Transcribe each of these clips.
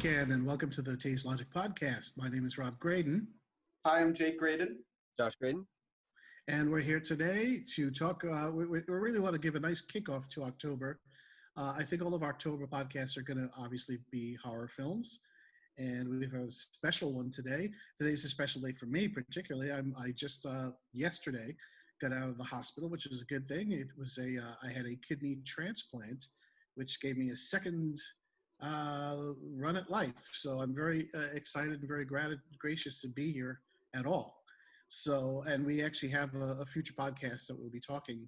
again, and welcome to the Tazed Logic podcast. My name is Rob Graydon. Hi, I'm Jake Graydon. Josh Graydon. And we're here today to talk. We really want to give a nice kickoff to October. I think all of our October podcasts are going to obviously be horror films. And we have a special one today. Today's a special day for me, particularly. I just yesterday got out of the hospital, which was a good thing. It was I had a kidney transplant, which gave me a second run at life. So I'm very excited and very gracious to be here at all. So, and we actually have a future podcast that we'll be talking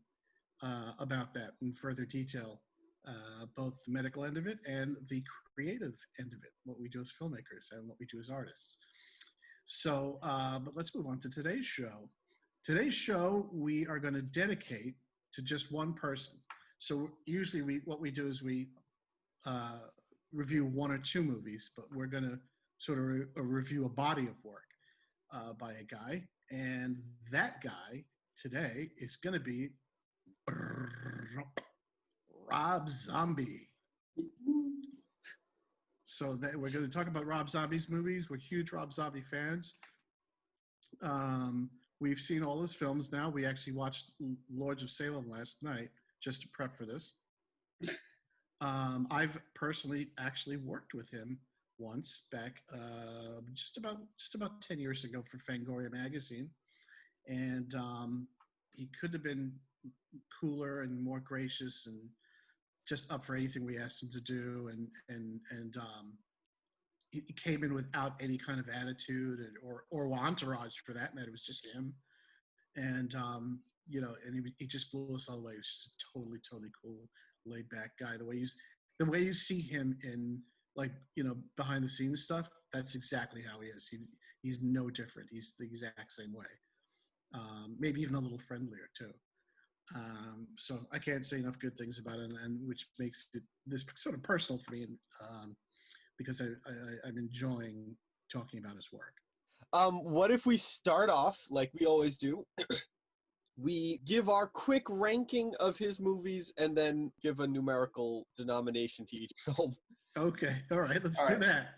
about that in further detail, both the medical end of it and the creative end of it, what we do as filmmakers and what we do as artists. So, but let's move on to today's show. Today's show, we are going to dedicate to just one person. So usually what we do is we review one or two movies, but we're going to sort of review a body of work by a guy. And that guy today is going to be Rob Zombie. So that we're going to talk about Rob Zombie's movies. We're huge Rob Zombie fans. We've seen all his films now. We actually watched Lords of Salem last night just to prep for this. I've personally actually worked with him once back just about 10 years ago for Fangoria magazine, and he could have been cooler and more gracious and just up for anything we asked him to do, and he came in without any kind of attitude or entourage for that matter. It was just him, and and he just blew us all away. He was just a totally cool, laid back guy. The way you see him in, like, behind the scenes stuff, that's exactly how he is. He's no different. He's the exact same way. Maybe even a little friendlier too. So I can't say enough good things about it, and which makes this sort of personal for me, because I'm enjoying talking about his work. What if we start off like we always do? We give our quick ranking of his movies and then give a numerical denomination to each film. Okay, all right, let's do that.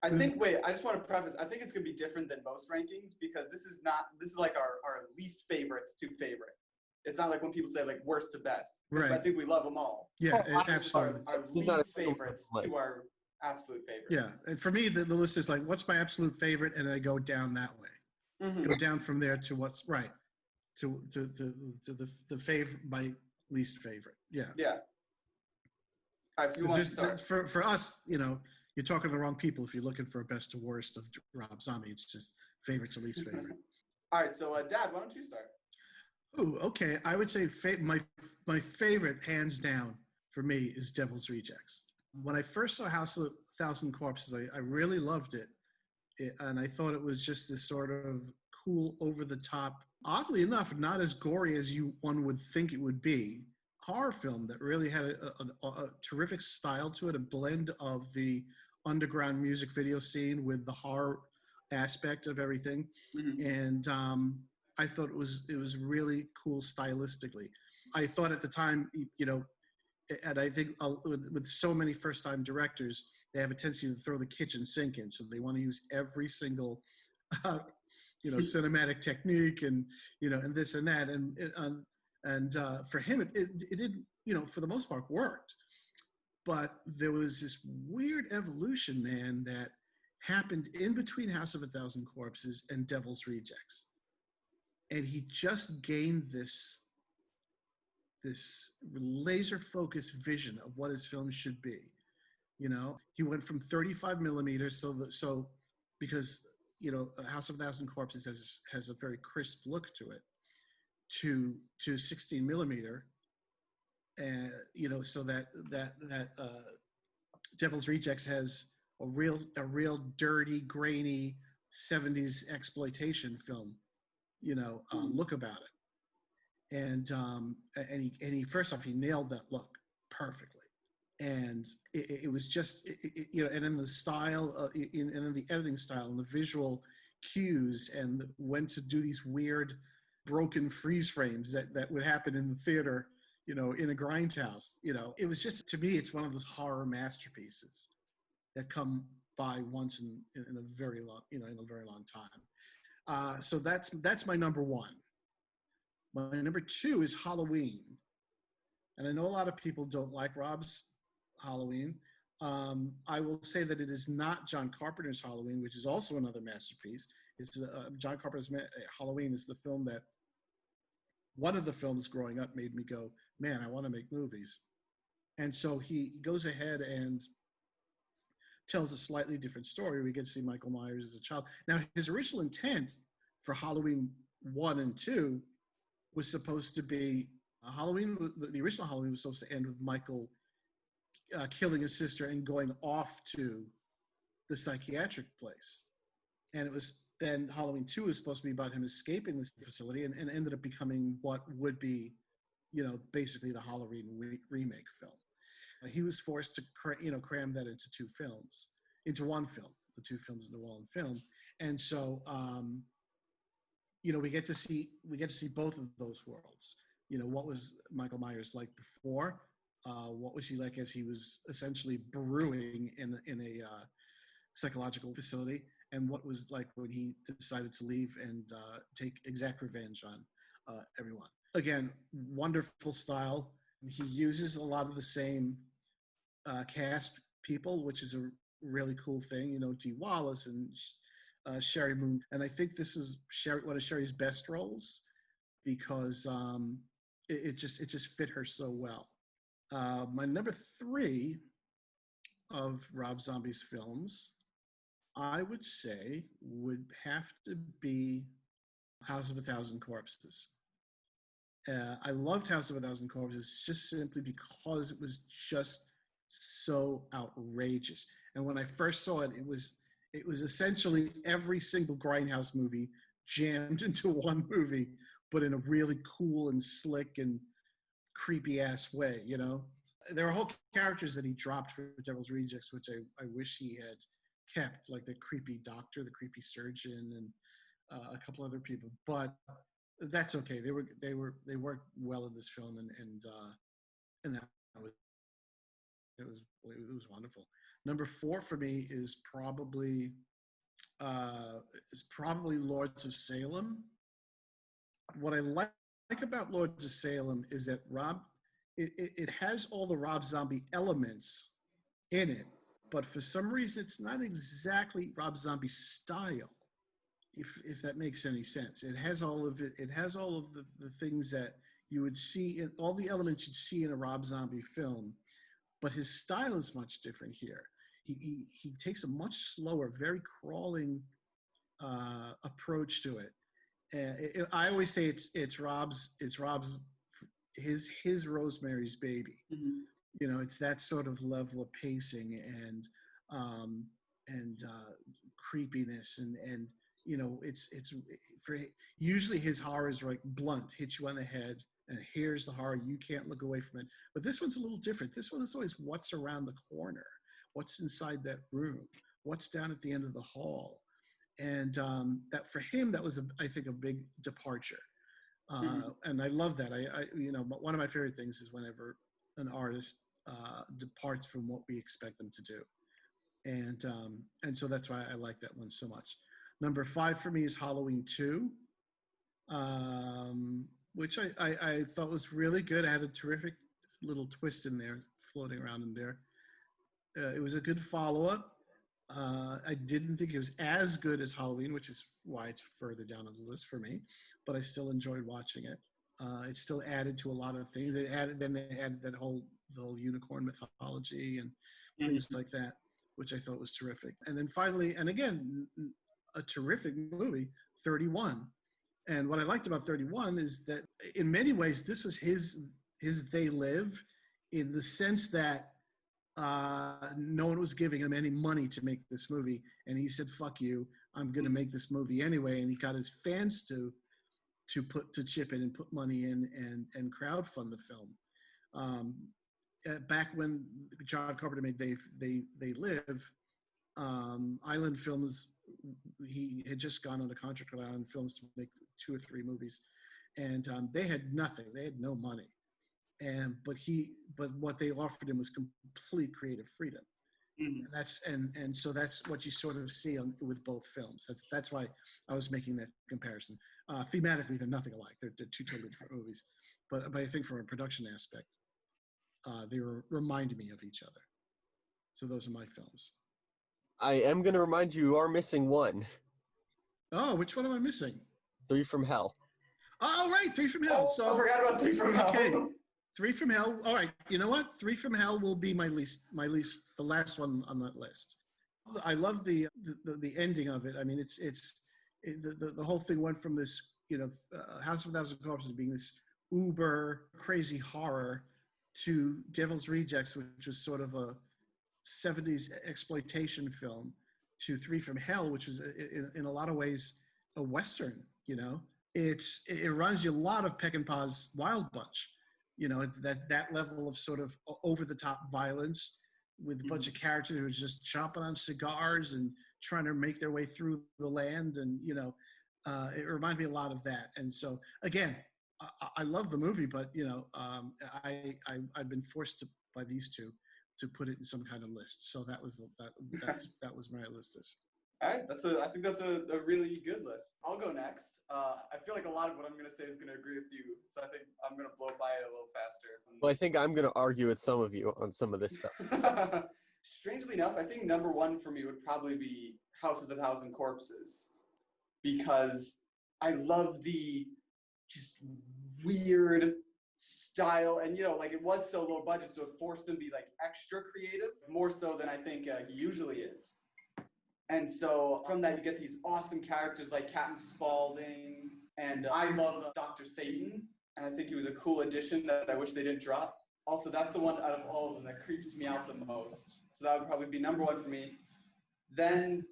I just want to preface, I think it's going to be different than most rankings, because this is like our least favorites to favorite. It's not like when people say like worst to best. Right. I think we love them all. Yeah, absolutely. Our least favorites to our absolute favorites. Yeah, and for me, the list is like, what's my absolute favorite, and I go down that way. Mm-hmm. Go down from there to what's right. To the favorite, my least favorite. Yeah. Yeah. All right, so you want to start? For us, you're talking to the wrong people if you're looking for a best to worst of Rob Zombie. It's just favorite to least favorite. All right, so Dad, why don't you start? Oh, okay. I would say my favorite, hands down, for me, is Devil's Rejects. When I first saw House of 1,000 Corpses, I really loved it, and I thought it was just this sort of cool, over-the-top, oddly enough, not as gory as one would think it would be, horror film that really had a terrific style to it, a blend of the underground music video scene with the horror aspect of everything. Mm-hmm. And I thought it was really cool stylistically. I thought at the time, and I think with so many first-time directors, they have a tendency to throw the kitchen sink in, so they want to use every single cinematic technique and this and that, and for him it did, for the most part, worked. But there was this weird evolution, man, that happened in between House of 1,000 Corpses and Devil's Rejects, and he just gained this laser focused vision of what his film should be. He went from 35 millimeters, so because House of 1,000 Corpses has a very crisp look to it, to 16 millimeter, and so that Devil's Rejects has a real dirty, grainy 70s exploitation film, look about it, and he first off, he nailed that look perfectly. And it was just, and in the style, and in the editing style and the visual cues, and when to do these weird broken freeze frames that would happen in the theater, in a grindhouse. It was just, to me, it's one of those horror masterpieces that come by once in a very long, in a very long time. So that's my number one. My number two is Halloween. And I know a lot of people don't like Rob's Halloween. I will say that it is not John Carpenter's Halloween, which is also another masterpiece. It's John Carpenter's Halloween is the film that one of the films growing up made me go, man, I want to make movies. And so he goes ahead and tells a slightly different story. We get to see Michael Myers as a child. Now, his original intent for Halloween 1 and 2 was supposed to be Halloween. The original Halloween was supposed to end with Michael killing his sister and going off to the psychiatric place. And it was then Halloween 2 was supposed to be about him escaping this facility and ended up becoming what would be, basically the Halloween remake film. He was forced to cram that into one film, the two films into one film. And so, we get to see both of those worlds. What was Michael Myers like before? What was he like as he was essentially brewing in a psychological facility? And what was like when he decided to leave and take exact revenge on everyone? Again, wonderful style. He uses a lot of the same cast people, which is a really cool thing. Dee Wallace and Sherry Moon. And I think this is one of Sherry's best roles because it just fit her so well. My number three of Rob Zombie's films, I would say, would have to be House of a Thousand Corpses. I loved House of a Thousand Corpses just simply because it was just so outrageous. And when I first saw it, it was essentially every single Grindhouse movie jammed into one movie, but in a really cool and slick and creepy ass way. There are whole characters that he dropped for Devil's Rejects, which I wish he had kept, like the creepy doctor, the creepy surgeon, and a couple other people. But that's okay. They worked well in this film, and that it was wonderful. Number four for me is probably Lords of Salem. What I like about Lords of Salem is that it has all the Rob Zombie elements in it, but for some reason it's not exactly Rob Zombie's style, if that makes any sense. It has all of it. It has all of the things that you would see in all the elements you'd see in a Rob Zombie film, but his style is much different here. He takes a much slower, very crawling approach to it. I always say it's Rob's his Rosemary's Baby. Mm-hmm. It's that sort of level of pacing and creepiness and it's for usually his horrors are like blunt, hit you on the head, and here's the horror, you can't look away from it. But this one's a little different. This one is always what's around the corner, what's inside that room, what's down at the end of the hall. And that for him, that was I think a big departure. And I love that. But one of my favorite things is whenever an artist departs from what we expect them to do. And so that's why I like that one so much. Number 5 for me is Halloween 2, which I thought was really good. I had a terrific little twist in there, floating around in there. It was a good follow-up. I didn't think it was as good as Halloween, which is why it's further down on the list for me, but I still enjoyed watching it. It still added to a lot of things. They added the whole unicorn mythology and things like that, which I thought was terrific. And then finally, and again, a terrific movie, 31. And what I liked about 31 is that in many ways, this was his They Live, in the sense that no one was giving him any money to make this movie. And he said, fuck you, I'm going to make this movie anyway. And he got his fans to chip in and put money in and crowdfund the film. Back when John Carpenter made They Live, Island Films, he had just gone on a contract with Island Films to make 2 or 3 movies. And they had nothing. They had no money. But what they offered him was complete creative freedom. And so that's what you sort of see with both films. That's why I was making that comparison. Thematically, they're nothing alike. They're two totally different movies, but I think from a production aspect, they remind me of each other. So those are my films. I am going to remind you are missing one. Oh, which one am I missing? 3 from Hell. Oh, right, 3 from Hell. So I forgot about 3 from Hell. Okay, 3 from Hell. All right, you know what? 3 from Hell will be my least, the last one on that list. I love the ending of it. I mean, the whole thing went from this, House of a Thousand Corpses being this uber crazy horror to Devil's Rejects, which was sort of a 70s exploitation film, to 3 from Hell, which was in a lot of ways a Western, It reminds you a lot of Peckinpah's Wild Bunch, that level of sort of over the top violence with a bunch of characters who are just chomping on cigars and trying to make their way through the land. And, it reminded me a lot of that. And so, again, I love the movie, but, I've been forced by these two to put it in some kind of list. So that was that was my list. All right, I think that's a really good list. I'll go next. I feel like a lot of what I'm going to say is going to agree with you, so I think I'm going to blow by it a little faster. Well, I think I'm going to argue with some of you on some of this stuff. Strangely enough, I think number 1 for me would probably be House of a Thousand Corpses, because I love the just weird style, and it was so low budget, so it forced him to be extra creative, more so than I think he usually is. And so from that, you get these awesome characters like Captain Spaulding, and I love Dr. Satan, and I think he was a cool addition that I wish they didn't drop. Also, that's the one out of all of them that creeps me out the most. So that would probably be number 1 for me. Then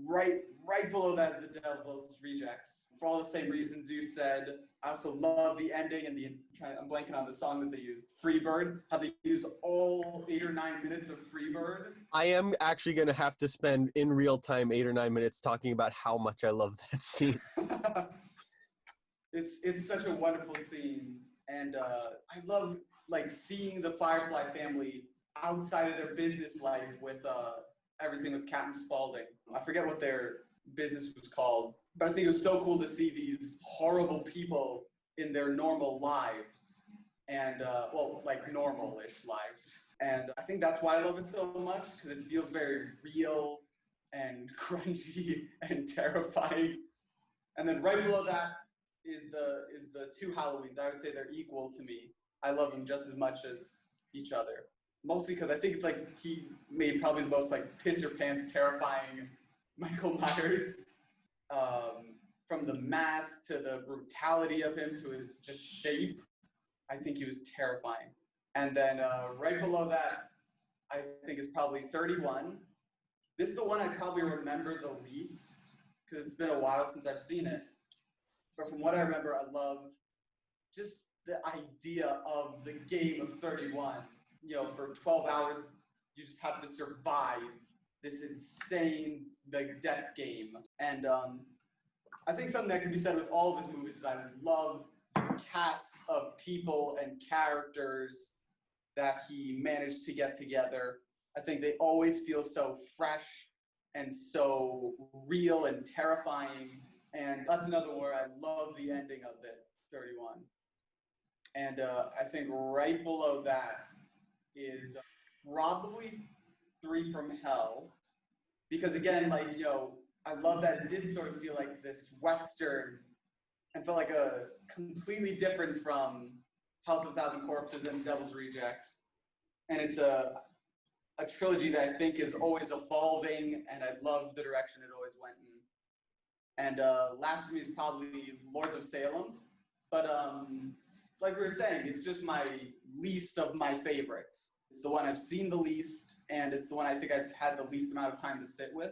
right below that is the Devil's Rejects. For all the same reasons you said. I also love the ending and I'm blanking on the song that they used. Freebird. How they used all 8 or 9 minutes of Freebird. I am actually going to have to spend in real time 8 or 9 minutes talking about how much I love that scene. It's such a wonderful scene. And I love seeing the Firefly family outside of their business life with everything with Captain Spaulding. I forget what their business was called, but I think it was so cool to see these horrible people in their normal lives, and normal-ish lives. And I think that's why I love it so much, because it feels very real and crunchy and terrifying. And then right below that is the 2 Halloweens. I would say they're equal to me. I love them just as much as each other. Mostly because I think it's he made probably the most piss your pants terrifying Michael Myers. From the mask to the brutality of him to his just shape, I think he was terrifying. And then right below that, I think is probably 31. This is the one I probably remember the least because it's been a while since I've seen it. But from what I remember, I love just the idea of the game of 31. For 12 hours, you just have to survive this insane death game. And I think something that can be said with all of his movies is I love the cast of people and characters that he managed to get together. I think they always feel so fresh and so real and terrifying. And that's another one where I love the ending of it, 31. And I think right below that is probably 3 from Hell. Because again, I love that it did sort of feel like this Western and felt like a completely different from House of a Thousand Corpses and Devil's Rejects. And it's a trilogy that I think is always evolving, and I love the direction it always went in. And last for me is probably Lords of Salem. But like we were saying, it's just my least of my favorites. It's the one I've seen the least, and it's the one I think I've had the least amount of time to sit with.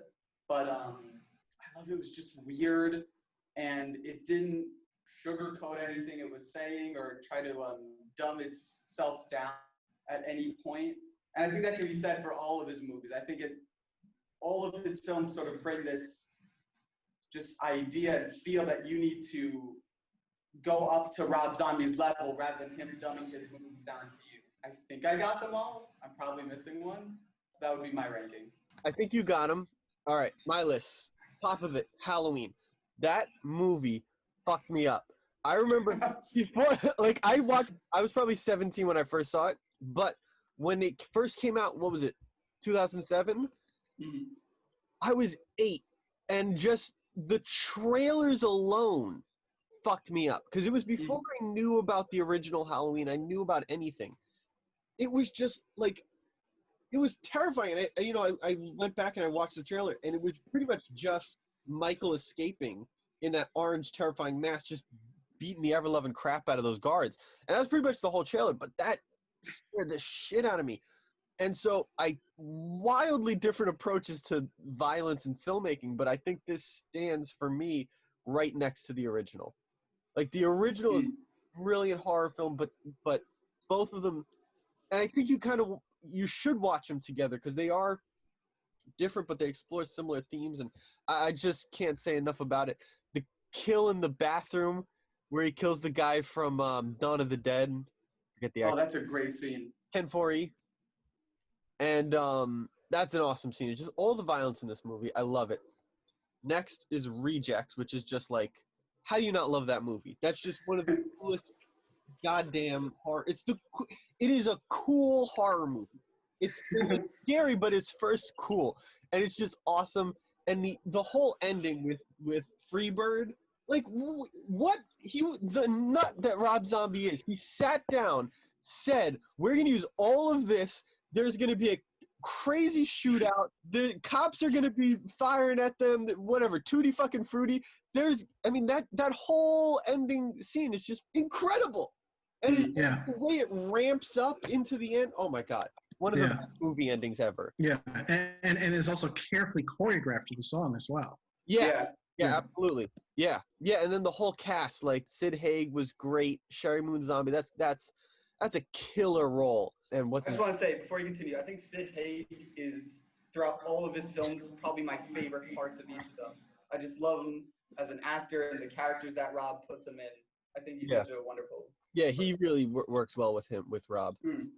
But I love it was just weird, and it didn't sugarcoat anything it was saying or try to dumb itself down at any point. And I think that can be said for all of his movies. I think all of his films sort of bring this just idea and feel that you need to go up to Rob Zombie's level rather than him dumbing his movie down to you. I think I got them all. I'm probably missing one. That would be my ranking. I think you got him. All right, my list. Top of it, Halloween. That movie fucked me up. I remember before, like, I was probably 17 when I first saw it, but when it first came out, what was it, 2007? Mm-hmm. I was 8, and just the trailers alone fucked me up, because it was before I knew about the original Halloween. I knew about anything. It was just, like, it was terrifying. And I went back and I watched the trailer, and it was pretty much just Michael escaping in that orange terrifying mask, just beating the ever-loving crap out of those guards. And that was pretty much the whole trailer, but that scared the shit out of me. And so wildly different approaches to violence and filmmaking, but I think this stands for me right next to the original. Like, the original is a brilliant horror film, but both of them, and I think you should watch them together, because they are different, but they explore similar themes, and I just can't say enough about it. The kill in the bathroom where he kills the guy from Dawn of the Dead. Forget the actor. That's a great scene. Ken Foree. And that's an awesome scene. It's just all the violence in this movie. I love it. Next is Rejects, which is just like, how do you not love that movie? That's just one of the coolest goddamn horror. It is a cool horror movie. It's scary, but it's first cool, and it's just awesome. And the whole ending with Freebird, like, what the nut that Rob Zombie is. He sat down, said, "We're gonna use all of this. There's gonna be a crazy shootout. The cops are gonna be firing at them. Whatever, tutti fucking fruity." That whole ending scene is just incredible. And the way it ramps up into the end, oh my God. One of the best movie endings ever. Yeah, and it's also carefully choreographed to the song as well. Yeah, absolutely. Yeah, and then the whole cast, like Sid Haig was great. Sherry Moon Zombie, that's a killer role. And I just want to say, before you continue, I think Sid Haig is, throughout all of his films, probably my favorite parts of each of them. I just love him as an actor and the characters that Rob puts him in. I think he's such a wonderful... Yeah, he really works well with Rob.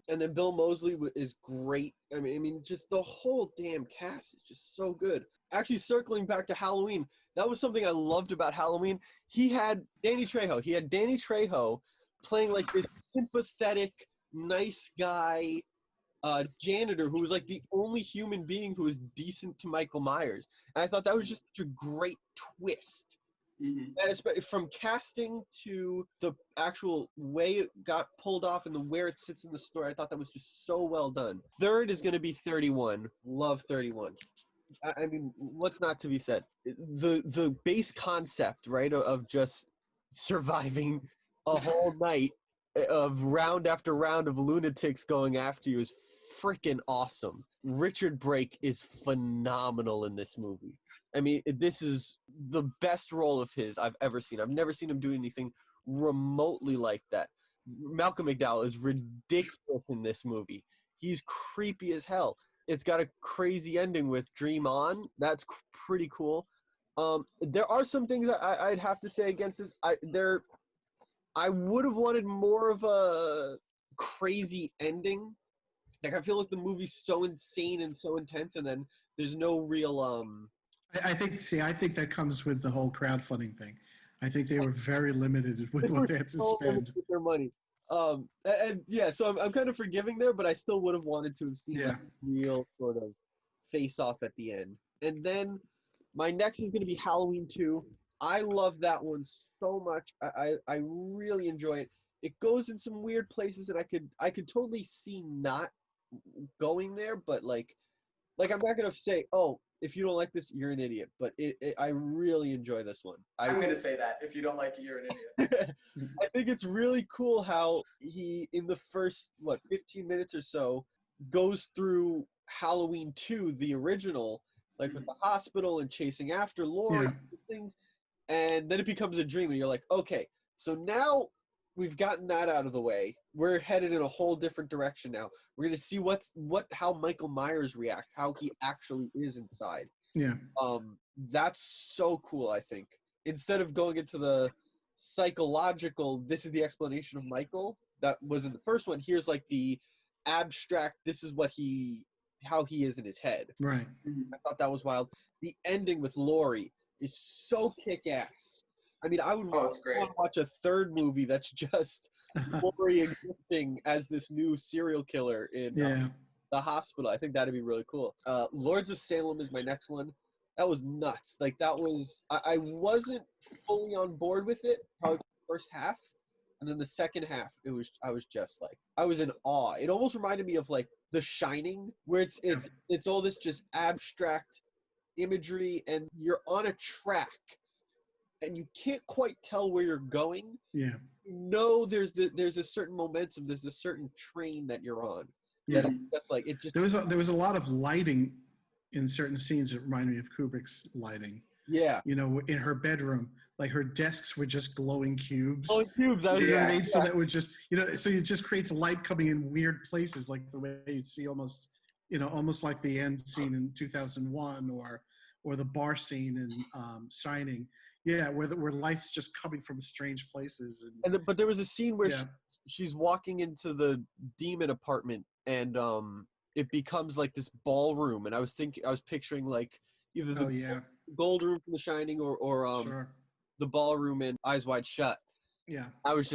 And then Bill Moseley is great. I mean, just the whole damn cast is just so good. Actually, circling back to Halloween, that was something I loved about Halloween. He had Danny Trejo playing like this sympathetic, nice guy janitor who was like the only human being who was decent to Michael Myers. And I thought that was just such a great twist. And from casting to the actual way it got pulled off and where it sits in the story, I thought that was just so well done. Third is going to be 31. Love 31. I mean, what's not to be said? The base concept, right, of just surviving a whole night of round after round of lunatics going after you is freaking awesome. Richard Brake is phenomenal in this movie. I mean, this is the best role of his I've ever seen. I've never seen him do anything remotely like that. Malcolm McDowell is ridiculous in this movie. He's creepy as hell. It's got a crazy ending with Dream On. That's pretty cool. There are some things I'd have to say against this. I would have wanted more of a crazy ending. Like, I feel like the movie's so insane and so intense, and then there's no real I think that comes with the whole crowdfunding thing. I think they were very limited with what they had to spend. With their money. So I'm kind of forgiving there, but I still would have wanted to have seen a real sort of face-off at the end. And then my next is going to be Halloween 2. I love that one so much. I really enjoy it. It goes in some weird places, and I could totally see not going there, but like I'm not going to say, oh, if you don't like this, you're an idiot. But I really enjoy this one. I'm going to say that. If you don't like it, you're an idiot. I think it's really cool how he, in the first, 15 minutes or so, goes through Halloween 2, the original, like with the hospital and chasing after Laurie and things. And then it becomes a dream. And you're like, okay, so now we've gotten that out of the way. We're headed in a whole different direction now. We're going to see how Michael Myers reacts, how he actually is inside. Yeah. That's so cool, I think. Instead of going into the psychological, this is the explanation of Michael that was in the first one, here's like the abstract, this is what he how he is in his head. Right. I thought that was wild. The ending with Laurie is so kick-ass. I mean, I would want it's great. to watch a third movie that's just Laurie existing as this new serial killer in Yeah. the hospital. I think that'd be really cool. Lords of Salem is my next one. That was nuts. Like, that was, I wasn't fully on board with it, probably the first half. And then the second half, I was just like, I was in awe. It almost reminded me of like The Shining, where it's all this just abstract imagery, and you're on a track, and you can't quite tell where you're going. Yeah. You know, there's a certain momentum, there's a certain train that you're on. Yeah. That's like it just. There was a lot of lighting in certain scenes that remind me of Kubrick's lighting. Yeah. You know, in her bedroom, like her desks were just glowing cubes. Glowing cubes. That was you know what I mean? So that would just, you know, so it just creates light coming in weird places, like the way you'd see almost, you know, almost like the end scene in 2001 or the bar scene in Shining. Yeah, where light's just coming from strange places. But there was a scene where she's walking into the demon apartment, and it becomes like this ballroom, and I was picturing like either the gold room from The Shining or the ballroom in Eyes Wide Shut. Yeah. It was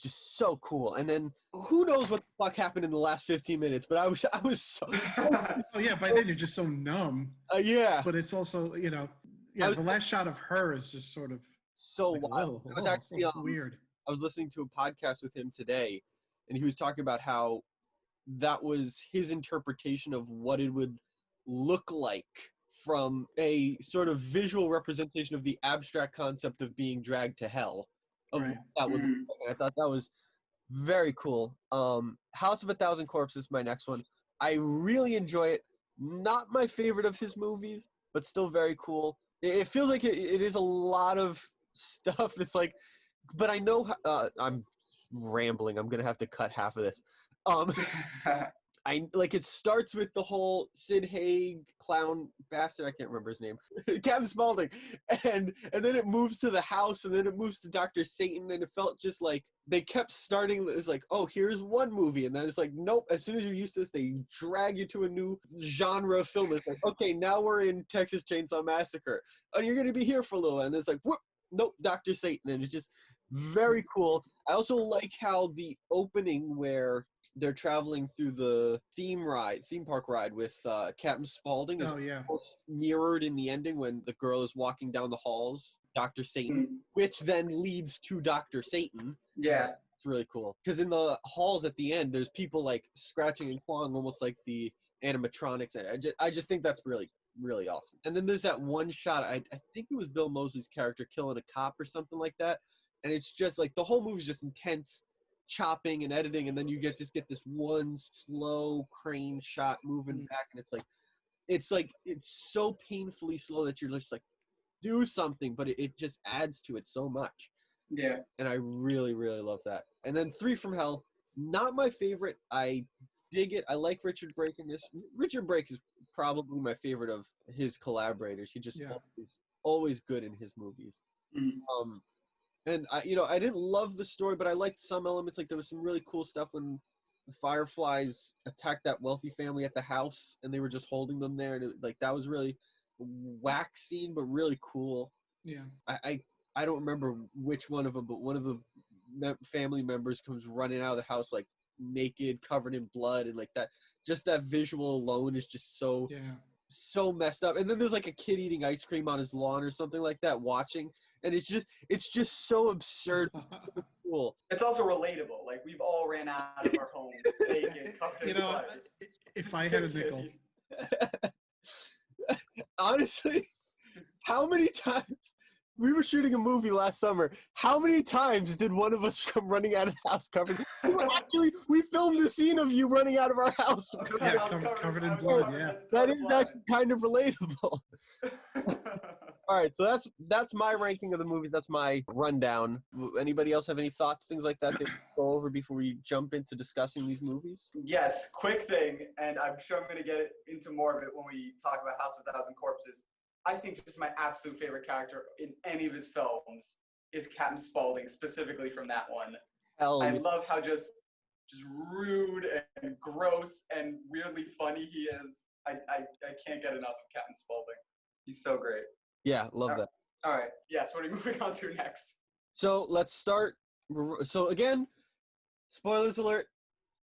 just so cool. And then who knows what the fuck happened in the last 15 minutes, but I was so oh yeah, by then you're just so numb. Yeah. But it's also, you know, the last shot of her is just sort of so like, wild. It was actually so weird. I was listening to a podcast with him today, and he was talking about how that was his interpretation of what it would look like from a sort of visual representation of the abstract concept of being dragged to hell. That would look like. I thought that was very cool. House of a Thousand Corpses, my next one. I really enjoy it. Not my favorite of his movies, but still very cool. It feels like it is a lot of stuff. It's like, but I know I'm rambling. I'm gonna have to cut half of this. I like it starts with the whole Sid Haig clown bastard. I can't remember his name, Captain Spaulding, and then it moves to the house, and then it moves to Dr. Satan, and it felt just like they kept starting. It was like, oh, here's one movie, and then it's like, nope. As soon as you're used to this, they drag you to a new genre of film. It's like, okay, now we're in Texas Chainsaw Massacre, and you're gonna be here for a little, and it's like, whoop, nope, Dr. Satan, and it's just very cool. I also like how the opening where they're traveling through the theme park ride with Captain Spaulding is mirrored in the ending when the girl is walking down the halls, Dr. Satan, which then leads to Dr. Satan. Yeah. It's really cool. Because in the halls at the end, there's people like scratching and clawing almost like the animatronics. I just think that's really, really awesome. And then there's that one shot, I think it was Bill Moseley's character killing a cop or something like that. And it's just like the whole movie's just intense chopping and editing, and then you get this one slow crane shot moving back, and it's so painfully slow that you're just like, do something, but it just adds to it so much. Yeah. And I really, really love that. And then 3 from Hell, not my favorite. I dig it. I like Richard Brake in this. Richard Brake is probably my favorite of his collaborators. He just always good in his movies. And I didn't love the story, but I liked some elements. Like there was some really cool stuff when the Fireflies attacked that wealthy family at the house, and they were just holding them there, and that was really whack scene, but really cool. Yeah. I don't remember which one of them, but one of the family members comes running out of the house like naked, covered in blood, and like that. Just that visual alone is just so messed up. And then there's like a kid eating ice cream on his lawn or something like that, watching. And it's just so absurd. It's so cool. It's also relatable. Like we've all ran out of our homes naked, covered in blood. If I had a nickel. Honestly, how many times we were shooting a movie last summer? How many times did one of us come running out of the house covered? We filmed the scene of you running out of our house covered in blood. Yeah, that is actually kind of relatable. All right, so that's my ranking of the movies. That's my rundown. Anybody else have any thoughts, things like that to go over before we jump into discussing these movies? Yes, quick thing, and I'm sure I'm going to get into more of it when we talk about House of a Thousand Corpses. I think just my absolute favorite character in any of his films is Captain Spaulding, specifically from that one. I love how just rude and gross and weirdly funny he is. I can't get enough of Captain Spaulding. He's so great. Yeah, love that. All right. Yes, what are we moving on to next? So let's start. So again, spoilers alert.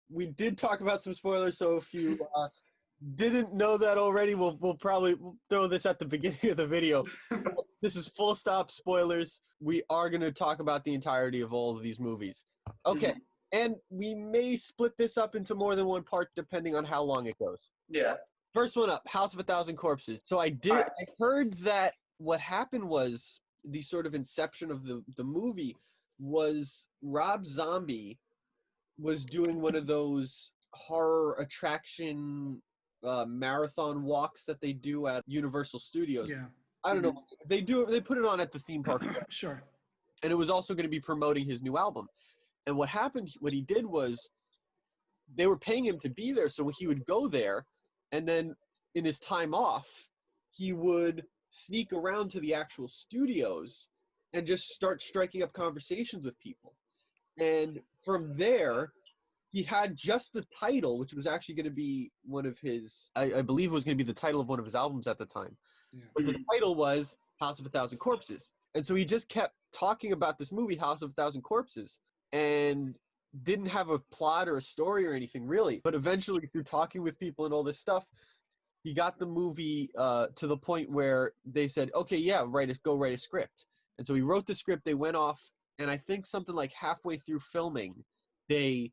We did talk about some spoilers, so if you didn't know that already, we'll probably throw this at the beginning of the video. This is full stop spoilers. We are going to talk about the entirety of all of these movies. Okay, and we may split this up into more than one part depending on how long it goes. Yeah. First one up, House of a Thousand Corpses. So I heard that what happened was the sort of inception of the movie was Rob Zombie was doing one of those horror attraction marathon walks that they do at Universal Studios. Yeah. I don't know. They put it on at the theme park. Sure. And it was also going to be promoting his new album. And what he did was they were paying him to be there, so he would go there, and then in his time off, he would sneak around to the actual studios and just start striking up conversations with people. And from there, he had just the title, which was actually going to be one of his, I believe it was going to be the title of one of his albums at the time. Yeah. But the title was House of a Thousand Corpses. And so he just kept talking about this movie, House of a Thousand Corpses, and didn't have a plot or a story or anything really. But eventually, through talking with people and all this stuff, he got the movie to the point where they said, okay, yeah, go write a script. And so he wrote the script, they went off, and I think something like halfway through filming, they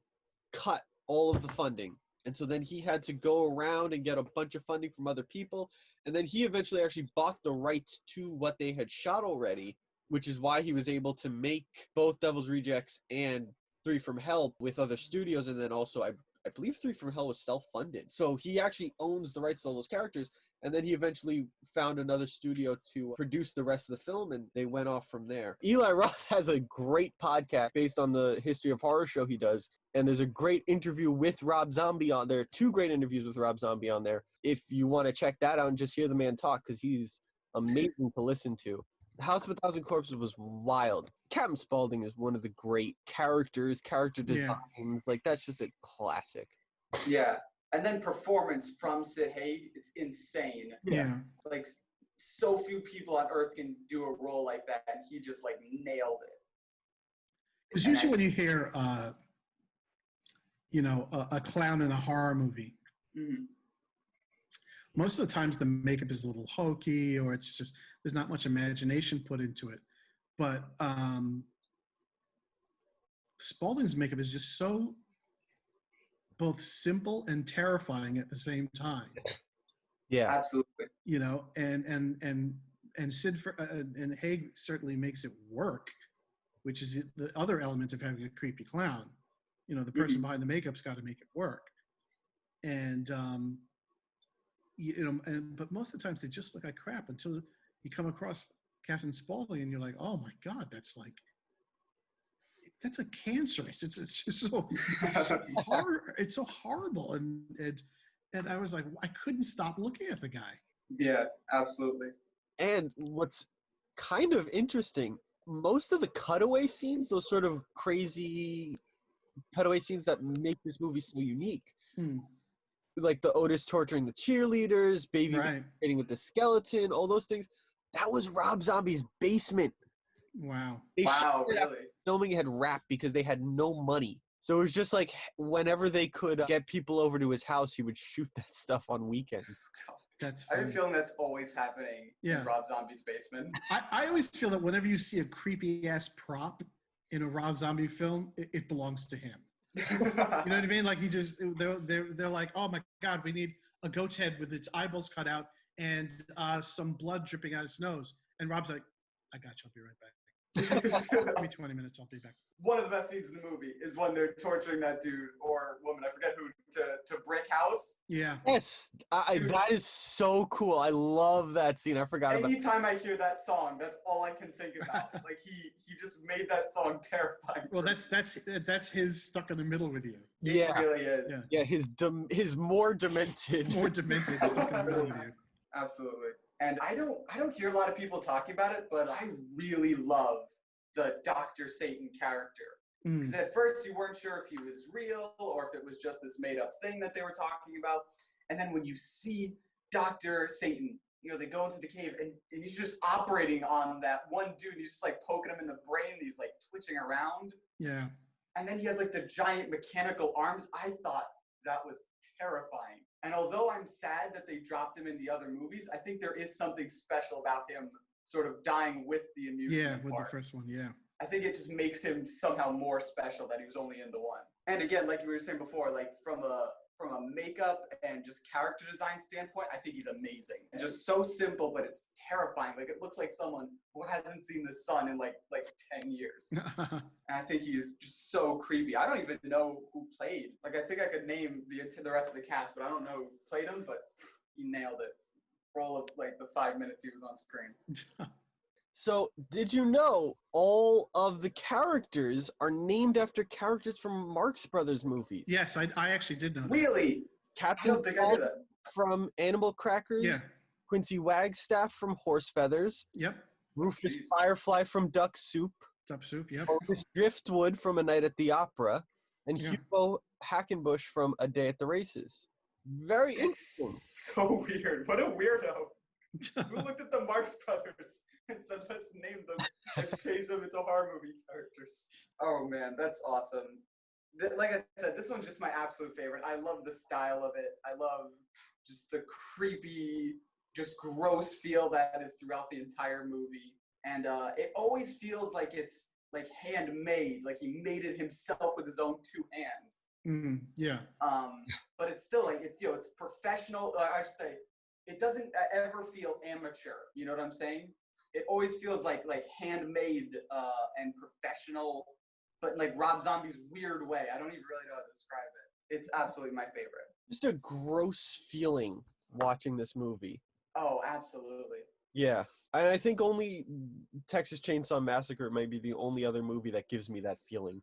cut all of the funding. And so then he had to go around and get a bunch of funding from other people. And then he eventually actually bought the rights to what they had shot already, which is why he was able to make both Devil's Rejects and Three from Hell with other studios. And then also, I believe Three from Hell was self-funded. So he actually owns the rights to all those characters. And then he eventually found another studio to produce the rest of the film, and they went off from there. Eli Roth has a great podcast based on the History of Horror show he does. And there's a great interview with Rob Zombie on there. 2 great interviews with Rob Zombie on there. If you want to check that out and just hear the man talk, because he's amazing to listen to. House of a Thousand Corpses was wild. Captain Spaulding is one of the great character designs. Yeah. Like, that's just a classic. Yeah. And then performance from Sid Haig, it's insane. Yeah. Like, so few people on Earth can do a role like that, and he just, like, nailed it. Because usually when you hear, a clown in a horror movie, most of the times the makeup is a little hokey, or it's just, there's not much imagination put into it. But Spaulding's makeup is just so both simple and terrifying at the same time. Yeah, absolutely. And Sid and Haig certainly makes it work, which is the other element of having a creepy clown. The person behind the makeup's got to make it work. And but most of the times they just look like crap until you come across Captain Spaulding and you're like, oh my God, that's a cancerous. It's just so it's so horrible. And I was like, I couldn't stop looking at the guy. Yeah, absolutely. And what's kind of interesting, most of the cutaway scenes, those sort of crazy cutaway scenes that make this movie so unique, like the Otis torturing the cheerleaders, Baby fighting with the skeleton, all those things, that was Rob Zombie's basement. Wow. Really? Filming had wrapped because they had no money. So it was just like whenever they could get people over to his house, he would shoot that stuff on weekends. That's I have a feeling that's always happening in Rob Zombie's basement. I always feel that whenever you see a creepy ass prop in a Rob Zombie film, it belongs to him. You know what I mean? Like they're like, oh my God, we need a goat's head with its eyeballs cut out and some blood dripping out its nose. And Rob's like, I got you. I'll be right back. Give me 20 minutes. I'll be back. One of the best scenes in the movie is when they're torturing that dude or woman, I forget who, to brick house. Yeah. Yes. That is so cool. I love that scene. I forgot about it. Anytime I hear that song, that's all I can think about. Like he just made that song terrifying. Well, that's his stuck in the middle with you. It really is. Yeah, his more demented. More demented stuck in the middle with you. Absolutely. And I don't hear a lot of people talking about it, but I really love the Dr. Satan character. Because at first you weren't sure if he was real or if it was just this made up thing that they were talking about. And then when you see Dr. Satan, they go into the cave and he's just operating on that one dude. He's just like poking him in the brain. He's like twitching around. Yeah. And then he has like the giant mechanical arms. I thought that was terrifying. And although I'm sad that they dropped him in the other movies, I think there is something special about him sort of dying with the amusement Yeah, with part. the first one, yeah. I think it just makes him somehow more special that he was only in the one. And again, like we were saying before, like from a makeup and just character design standpoint, I think he's amazing. And just so simple, but it's terrifying. Like it looks like someone who hasn't seen the sun in like 10 years. And I think he's just so creepy. I don't even know who played. Like I think I could name the rest of the cast, but I don't know who played him, but he nailed it for all of like the 5 minutes he was on screen. So, did you know all of the characters are named after characters from Marx Brothers movies? Yes, I actually did know that. Really? Captain I don't think I knew that. From Animal Crackers. Yeah. Quincy Wagstaff from Horse Feathers. Yep. Rufus Jeez. Firefly from Duck Soup. Duck Soup, yep. Otis Driftwood from A Night at the Opera. And Yeah. Hugo Hackenbush from A Day at the Races. Very interesting. It's so weird. What a weirdo. Who looked at the Marx Brothers and said, let's name them and change them into horror movie characters? Oh, man, that's awesome. Like I said, this one's just my absolute favorite. I love the style of it. I love just the creepy, just gross feel that is throughout the entire movie. And it always feels like it's like handmade, like he made it himself with his own two hands. Yeah. But it's still like, it's professional. I should say, it doesn't ever feel amateur. You know what I'm saying? It always feels like handmade and professional, but like Rob Zombie's weird way. I don't even really know how to describe it. It's absolutely my favorite. Just a gross feeling watching this movie. Oh, absolutely. Yeah. And I think only Texas Chainsaw Massacre might be the only other movie that gives me that feeling.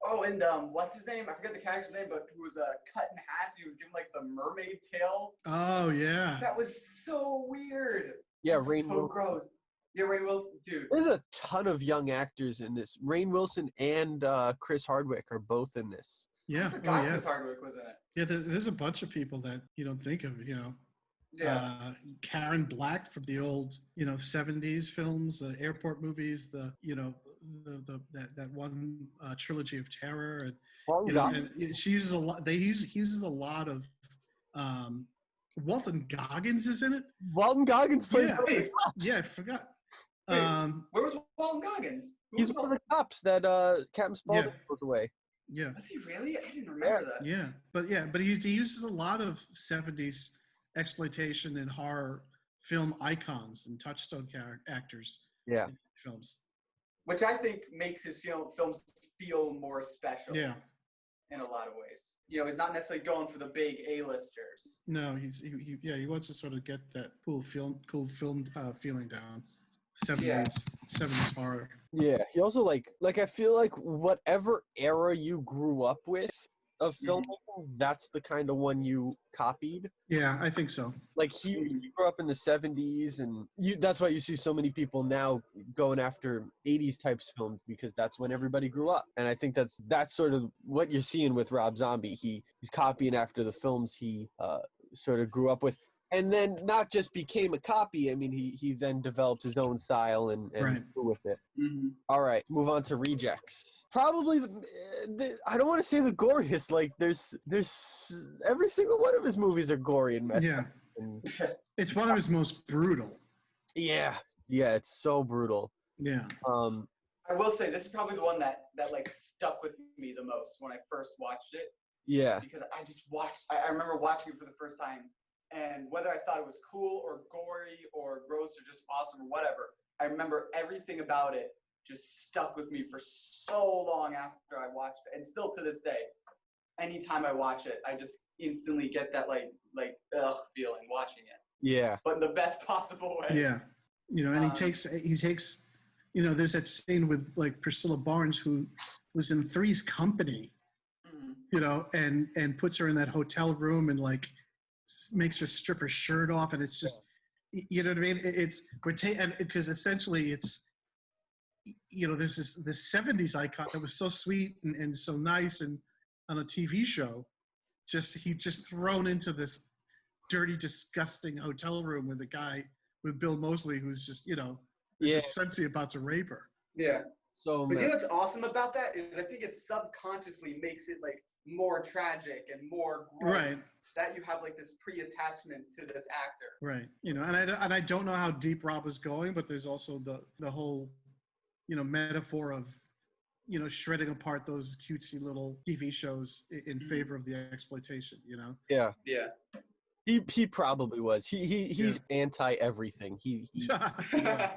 Oh, and what's his name? I forget the character's name, but who was cut in half. He was given like the mermaid tail. Oh, yeah. That was so weird. Yeah, It's Rainn so Wilson. gross. Yeah, Rainn Wilson, dude. There's a ton of young actors in this. Rainn Wilson and Chris Hardwick are both in this. Yeah. I forgot Oh, yeah. Chris Hardwick was in it. Yeah, there's a bunch of people that you don't think of, Yeah. Karen Black from the old, 70s films, the airport movies, that one trilogy of terror, and and she uses a lot. He uses a lot of. Walton Goggins is in it. Walton Goggins plays. Yeah. one of the cops. Yeah, I forgot. Wait, where was Walton Goggins? Who He's was one of the cops that Captain Spaulding goes away. Yeah. Was he really? I didn't remember that. Yeah, but he uses a lot of 70s exploitation and horror film icons and touchstone actors. Yeah. In films. Which I think makes his films feel more special. Yeah. In a lot of ways. He's not necessarily going for the big A-listers. No, he wants to sort of get that cool film feeling down. 70s horror. Yeah, he also like I feel like whatever era you grew up with of filmmaking, that's the kind of one you copied. Yeah, I think so. Like he grew up in the 70s, and that's why you see so many people now going after 80s types films, because that's when everybody grew up. And I think that's sort of what you're seeing with Rob Zombie. He's copying after the films he sort of grew up with. And then not just became a copy. I mean, he then developed his own style and grew with it. Mm-hmm. All right, move on to Rejects. Probably, I don't want to say the goriest. Like, there's every single one of his movies are gory and messy. Yeah, it's one of his most brutal. Yeah, it's so brutal. Yeah. I will say this is probably the one that like stuck with me the most when I first watched it. Yeah. Because I remember watching it for the first time. And whether I thought it was cool or gory or gross or just awesome or whatever, I remember everything about it just stuck with me for so long after I watched it. And still to this day, anytime I watch it, I just instantly get that like ugh feeling watching it. Yeah. But in the best possible way. Yeah. And he takes, there's that scene with like Priscilla Barnes, who was in Three's Company, and puts her in that hotel room and like makes her strip her shirt off, and it's just, you know what I mean? Because essentially it's, there's this 70s icon that was so sweet and so nice and on a TV show, he's just thrown into this dirty, disgusting hotel room with a guy with Bill Moseley who's just, who's just essentially about to rape her. Yeah. So, but you know what's awesome about that is I think it subconsciously makes it like more tragic and more gross. Right. That you have like this pre-attachment to this actor. Right. And I don't know how deep Rob is going, but there's also the whole, metaphor of, shredding apart those cutesy little TV shows in favor of the exploitation, Yeah. Yeah. He probably was. He's anti everything. He's anti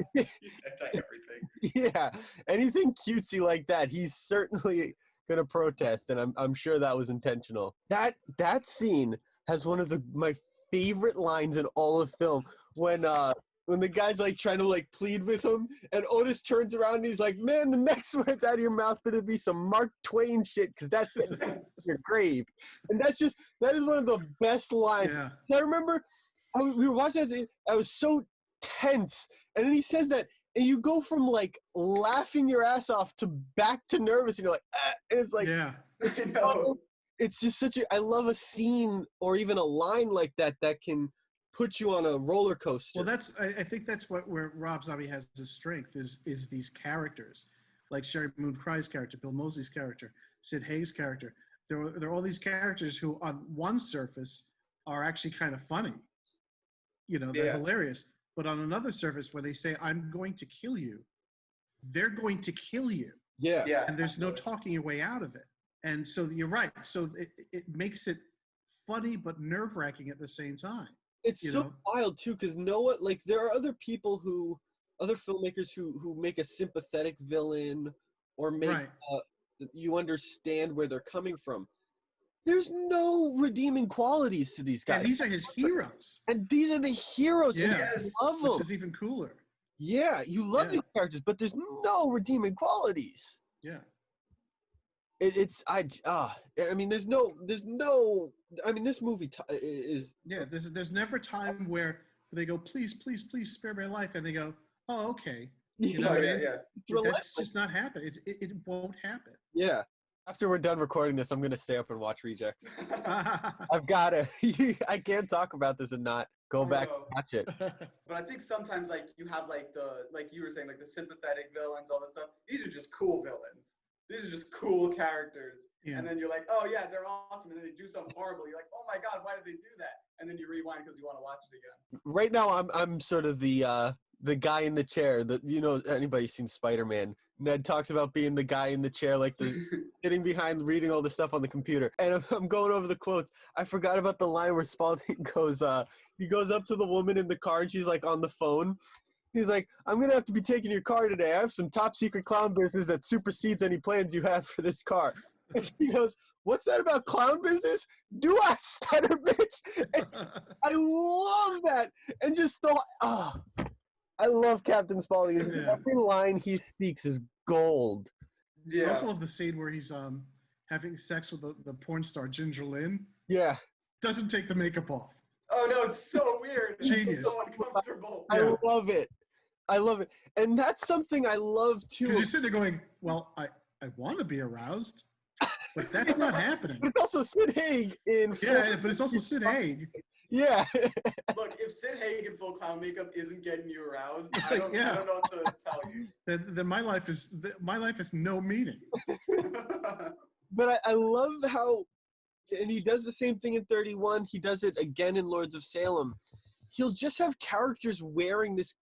everything. Yeah. Anything cutesy like that, he's certainly gonna protest, and I'm sure that was intentional. That scene has one of my favorite lines in all of film when the guy's like trying to like plead with him, and Otis turns around and he's like, "Man, the next words out of your mouth better be some Mark Twain shit, because that's your grave." And that is one of the best lines. Yeah. I remember we were watching that. I was so tense, and then he says that, and you go from like laughing your ass off to back to nervous, and you're like, and it's like, yeah. It's just I love a scene or even a line like that can put you on a roller coaster. Well, I think that's where Rob Zombie has his strength is these characters, like Sherry Moon Crye's character, Bill Moseley's character, Sid Haig's character. There are all these characters who, on one surface, are actually kind of funny. They're hilarious. But on another surface, when they say, "I'm going to kill you," they're going to kill you. Yeah. Yeah. And there's no talking your way out of it. And so you're right. So it makes it funny but nerve-wracking at the same time. It's so wild too, because there are other filmmakers who make a sympathetic villain or make you understand where they're coming from. There's no redeeming qualities to these guys. And these are his heroes. And these are the heroes. Yeah. And you love them. Which is even cooler. Yeah, you love these characters, but there's no redeeming qualities. Yeah. There's no. I mean, this movie is. Yeah, there's never a time where they go, "Please, please, please spare my life," and they go, "Oh, okay." Yeah. That's just not happening. It won't happen. Yeah. After we're done recording this, I'm gonna stay up and watch Rejects. I've got to. I can't talk about this and not go back and watch it. But I think sometimes like you have like you were saying, like the sympathetic villains, all this stuff. These are just cool villains. These are just cool characters. Yeah. And then you're like, "Oh yeah, they're awesome," and then they do something horrible. You're like, "Oh my god, why did they do that?" And then you rewind because you want to watch it again. Right now, I'm sort of the guy in the chair. Anybody seen Spider-Man? Ned talks about being the guy in the chair, like sitting behind, reading all the stuff on the computer. And I'm going over the quotes. I forgot about the line where Spalding goes, he goes up to the woman in the car and she's like on the phone. He's like, "I'm going to have to be taking your car today. I have some top secret clown business that supersedes any plans you have for this car." And she goes, "What's that about clown business? Do I stutter, bitch?" And I love that. And just I love Captain Spaulding. Yeah. Every line he speaks is gold. Yeah. I also love the scene where he's having sex with the porn star Ginger Lynn. Yeah. Doesn't take the makeup off. Oh no, it's so weird. Genius. It's so uncomfortable. I love it. I love it. And that's something I love too. Because you're sitting there going, "Well, I want to be aroused, but that's not happening." But it's also Sid Haig in. Yeah, but it's also Sid Haig. Yeah. Look, if Sid Haig in full clown makeup isn't getting you aroused, I don't know what to tell you. Then my life is no meaning. But I love how, and he does the same thing in 31. He does it again in Lords of Salem. He'll just have characters wearing this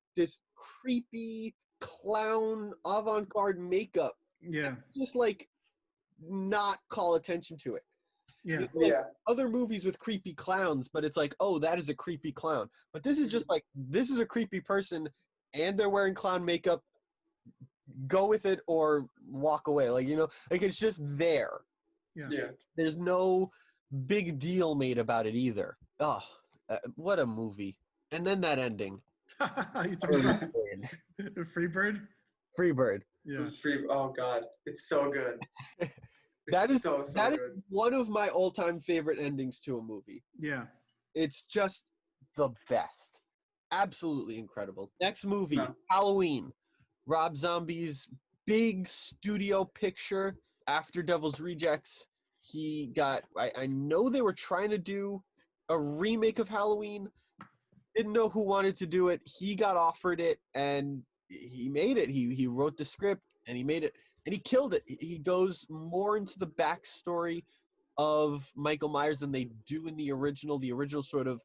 creepy clown avant-garde makeup. Yeah. Just like not call attention to it. Yeah. Like other movies with creepy clowns, but it's like, "Oh, that is a creepy clown." But this is just like, this is a creepy person and they're wearing clown makeup. Go with it or walk away. Like it's just there. Yeah. There's no big deal made about it either. Oh, what a movie. And then that ending. Freebird? Freebird. Yeah. Oh god, it's so good. That is so that good. Is one of my all-time favorite endings to a movie. Yeah. It's just the best. Absolutely incredible. Next movie, Halloween. Rob Zombie's big studio picture after Devil's Rejects. He got, I know they were trying to do a remake of Halloween. Didn't know who wanted to do it. He got offered it, and he made it. He wrote the script, and he made it, and he killed it. He goes more into the backstory of Michael Myers than they do in the original. The original sort of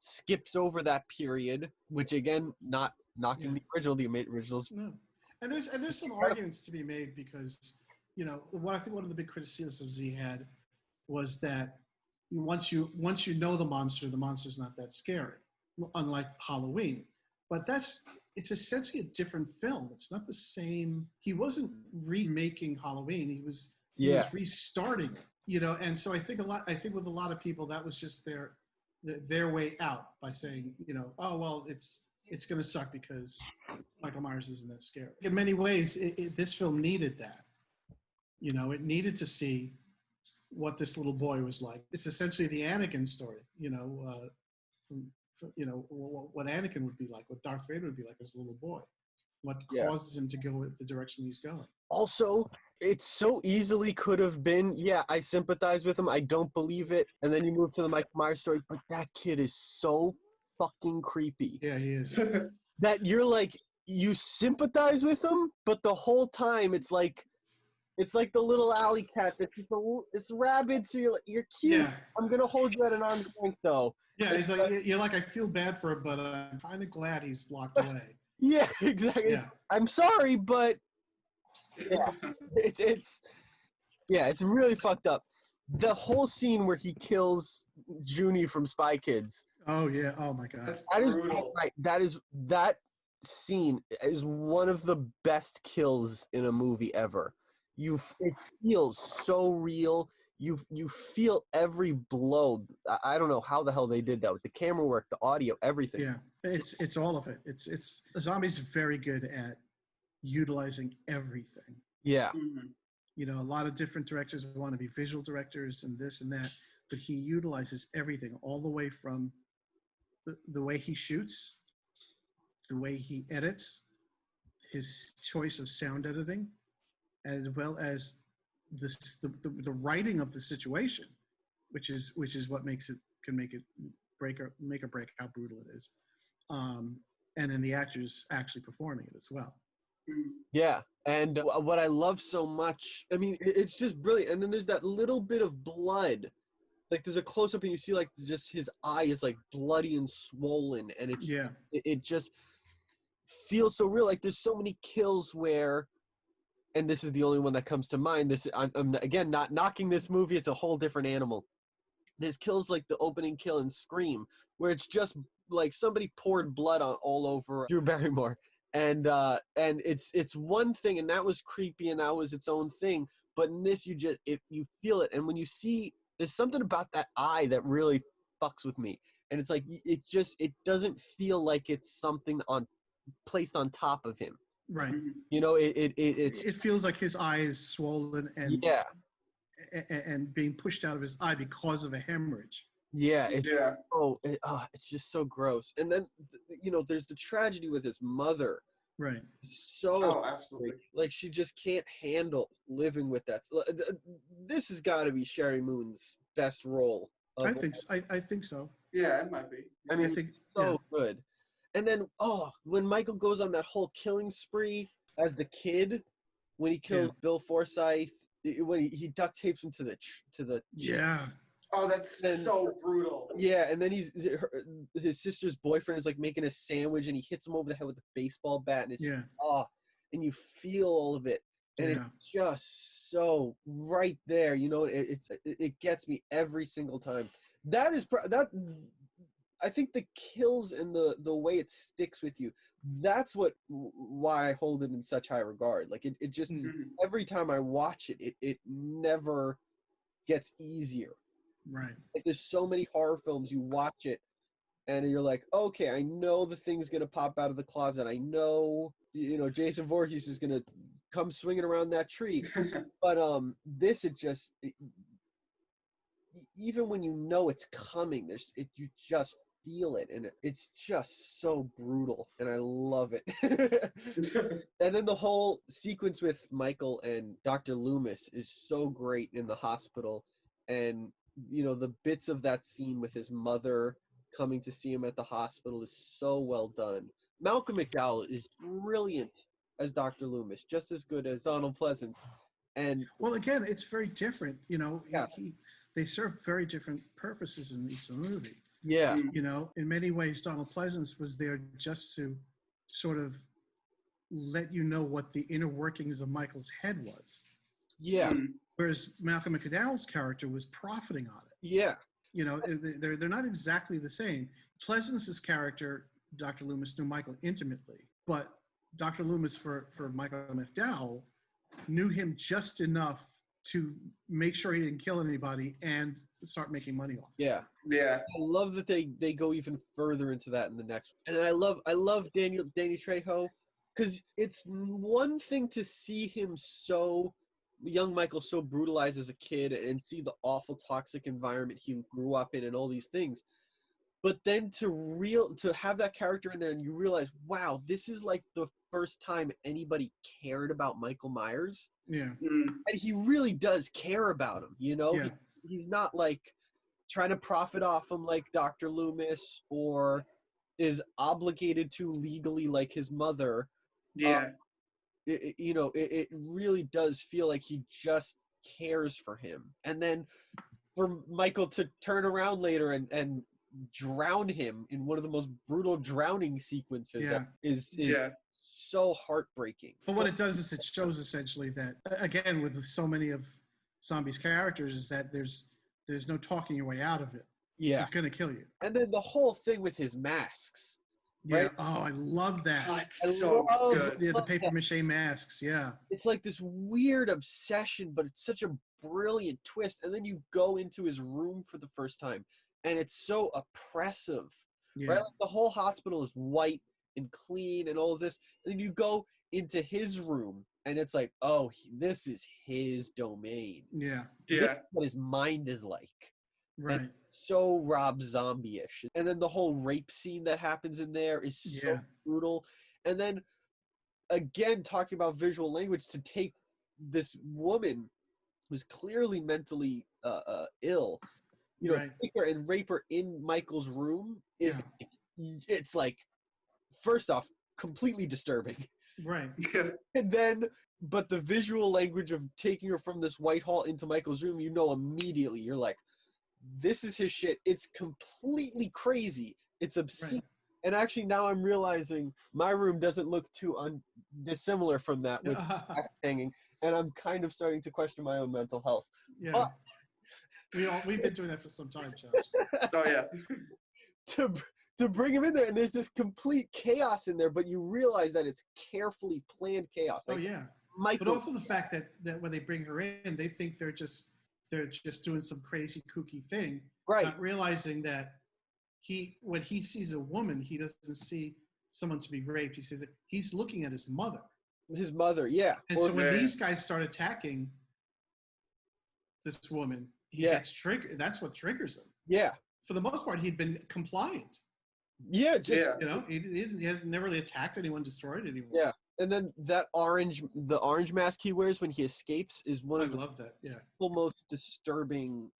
skips over that period, which again, not knocking the original. The originals. No. And there's some arguments to be made because, you know, what I think one of the big criticisms he had was that once you know the monster's not that scary, unlike Halloween. But it's essentially a different film. It's not the same. He wasn't remaking Halloween. He was restarting it, you know. And so I think with a lot of people that was just their way out by saying, you know, oh well, it's going to suck because Michael Myers isn't that scary. In many ways, this film needed that. You know, it needed to see what this little boy was like. It's essentially the Anakin story, you know, you know, what Anakin would be like, what Darth Vader would be like as a little boy, what causes him to go the direction he's going. Also, it so easily could have been, I sympathize with him, I don't believe it, and then you move to the Michael Myers story, but that kid is so fucking creepy. Yeah, he is. That you're like, you sympathize with him, but the whole time it's like the little alley cat that's just it's rabid, so you're cute. Yeah. I'm gonna hold you at an arm's length though. Yeah, he's like, you're like, I feel bad for him, but I'm kind of glad he's locked away. Yeah, exactly. Yeah. I'm sorry, but it's really fucked up. The whole scene where he kills Junie from Spy Kids. Oh yeah. Oh my God. That's brutal. That scene is one of the best kills in a movie ever. It feels so real. You feel every blow. I don't know how the hell they did that with the camera work, the audio, everything. Yeah, it's all of it. It's Zombie's very good at utilizing everything. Yeah. Mm-hmm. You know, a lot of different directors want to be visual directors and this and that, but he utilizes everything, all the way from the way he shoots, the way he edits, his choice of sound editing, as well as the writing of the situation, which is what can make it break or how brutal it is, and then the actors actually performing it as well. Yeah, and what I love so much, I mean, it's just brilliant. And then there's that little bit of blood, like there's a close up and you see like just his eye is like bloody and swollen, and it just feels so real. Like there's so many kills where. And this is the only one that comes to mind. I'm again not knocking this movie. It's a whole different animal. There's kills like the opening kill in Scream, where it's just like somebody poured blood all over Drew Barrymore, and it's one thing, and that was creepy, and that was its own thing. But in this, you feel it, and when you see, there's something about that eye that really fucks with me, and it's like it doesn't feel like it's something placed on top of him. Right. You know, it feels like his eye is swollen and being pushed out of his eye because of a hemorrhage. Yeah. It's just so gross. And then, you know, there's the tragedy with his mother. Right. So absolutely. Like she just can't handle living with that. This has got to be Sherry Moon's best role. I think so. Yeah, it might be. I mean, good. And then, when Michael goes on that whole killing spree as the kid, when he kills Bill Forsyth, when he duct tapes him to the Oh, that's so brutal. Yeah, and then his sister's boyfriend is like making a sandwich, and he hits him over the head with a baseball bat, and it's and you feel all of it, and it's just so right there. You know, it gets me every single time. That is I think the kills and the way it sticks with you, that's why I hold it in such high regard. Like it just every time I watch it never gets easier. Right. Like there's so many horror films, you watch it and you're like, okay, I know the thing's gonna pop out of the closet. I know, you know, Jason Voorhees is gonna come swinging around that tree. But this even when you know it's coming, you just feel it, and it's just so brutal, and I love it. And then the whole sequence with Michael and Dr. Loomis is so great in the hospital, and the bits of that scene with his mother coming to see him at the hospital is so well done. Malcolm McDowell is brilliant as Dr. Loomis, just as good as Donald Pleasance. And well, again, it's very different. Yeah. They serve very different purposes in each movie. Yeah. In many ways, Donald Pleasance was there just to sort of let you know what the inner workings of Michael's head was. Yeah. Whereas Malcolm McDowell's character was profiting on it. Yeah. They're not exactly the same. Pleasance's character, Dr. Loomis, knew Michael intimately, but Dr. Loomis for Michael McDowell knew him just enough to make sure he didn't kill anybody and start making money off. Yeah. Yeah. I love that they go even further into that in the next one. And I love Danny Trejo, because it's one thing to see him young Michael so brutalized as a kid and see the awful toxic environment he grew up in and all these things. But then to have that character in there and you realize, wow, this is like the first time anybody cared about Michael Myers. Yeah. And he really does care about him, Yeah. He's not like trying to profit off him like Dr. Loomis, or is obligated to legally like his mother. Yeah. It really does feel like he just cares for him. And then for Michael to turn around later and drown him in one of the most brutal drowning sequences is so heartbreaking. But what it does is it shows essentially that, again, with so many of Zombie's characters, is that there's no talking your way out of it. Yeah. He's going to kill you. And then the whole thing with his masks. Right? Yeah. Oh, I love that. Oh, it's so good. Yeah, the paper mache masks. Yeah. It's like this weird obsession, but it's such a brilliant twist. And then you go into his room for the first time, and it's so oppressive. Yeah. Right? Like the whole hospital is white and clean and all of this. And then you go into his room, and it's like, oh, this is his domain. Yeah. This is what his mind is like. Right. And so Rob Zombie-ish. And then the whole rape scene that happens in there is so brutal. And then, again, talking about visual language, to take this woman who's clearly mentally ill, take her and rape her in Michael's room is, it's like, first off, completely disturbing. Right. And then, but the visual language of taking her from this Whitehall into Michael's room, immediately, you're like, this is his shit. It's completely crazy. It's obscene. Right. And actually now I'm realizing my room doesn't look too dissimilar from that with hanging. And I'm kind of starting to question my own mental health. Yeah. But, we've been doing that for some time, Josh. Oh, yeah. to bring him in there, and there's this complete chaos in there, but you realize that it's carefully planned chaos. Like, Michael, but also the fact that when they bring her in, they think they're just doing some crazy kooky thing, right? Not realizing that when he sees a woman, he doesn't see someone to be raped. He says he's looking at his mother. His mother, yeah. And so when these guys start attacking this woman, he gets triggered. That's what triggers him. Yeah. For the most part, he'd been compliant. Yeah, he hasn't never really attacked anyone, destroyed anyone. Yeah. And then the orange mask he wears when he escapes is one of the most disturbing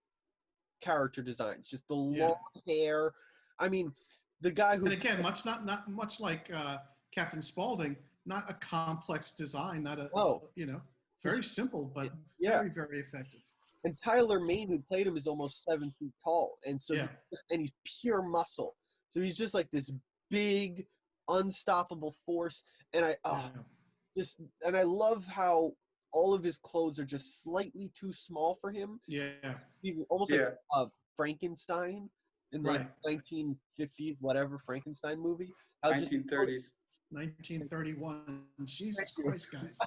character designs. Just the long hair. I mean, the guy who... And again, not much like Captain Spaulding, not a complex design, very simple, but very, very effective. And Tyler Mane, who played him, is almost 7 feet tall. And so and he's pure muscle. So he's just like this big, unstoppable force. And I love how all of his clothes are just slightly too small for him. Yeah. Almost like Frankenstein in the 1950s, whatever Frankenstein movie. 1930s. 1931. Jesus Christ, guys.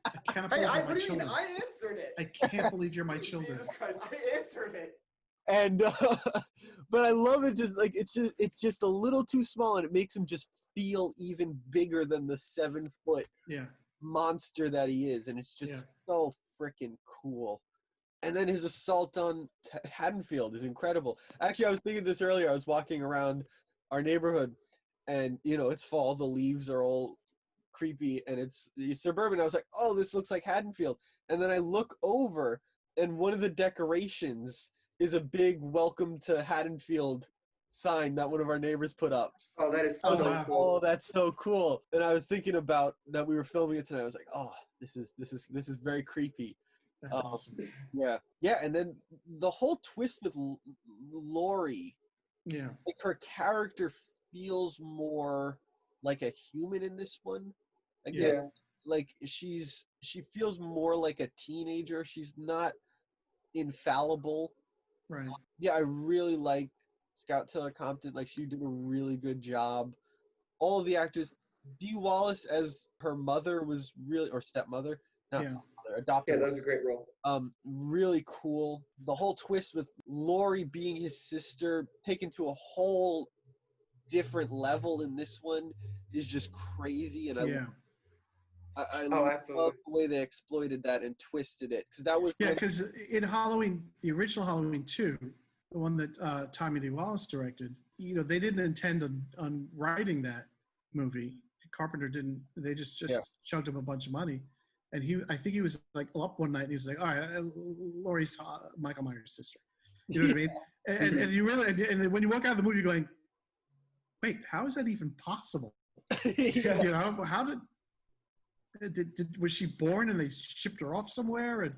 I can't believe my children. I answered it. I can't believe you're my children. Jesus Christ, I answered it. And but I love it, just like it's just a little too small, and it makes him just feel even bigger than the 7-foot monster that he is, and it's just so freaking cool. And then his assault on Haddonfield is incredible. Actually, I was thinking this earlier. I was walking around our neighborhood, and it's fall, the leaves are all creepy, and it's suburban. I was like, oh, this looks like Haddonfield. And then I look over, and one of the decorations is a big welcome to Haddonfield sign that one of our neighbors put up. Oh, that is I was so like, cool. oh, that's so cool. And I was thinking about that we were filming it tonight. I was like, oh, this is very creepy. That's awesome. Yeah, and then the whole twist with Lori, Yeah. like her character feels more like a human in this one. Again, like she feels more like a teenager. She's not infallible. Right. Yeah, I really like Scout Taylor Compton. Like, she did a really good job. All of the actors, Dee Wallace as her mother was really, or stepmother, not mother, adopted. Yeah, that was a great role. Really cool. The whole twist with Lori being his sister taken to a whole different level in this one is just crazy, and I love absolutely the way they exploited that and twisted it, because that was because in Halloween, the original Halloween 2, the one that Tommy Lee Wallace directed, they didn't intend on writing that movie. Carpenter didn't. They just chugged him a bunch of money, and I think he was like up one night and he was like, all right, Laurie's Michael Myers' sister. You know what I mean? And you really, and when you walk out of the movie, you're going, wait, how is that even possible? How did was she born and they shipped her off somewhere? And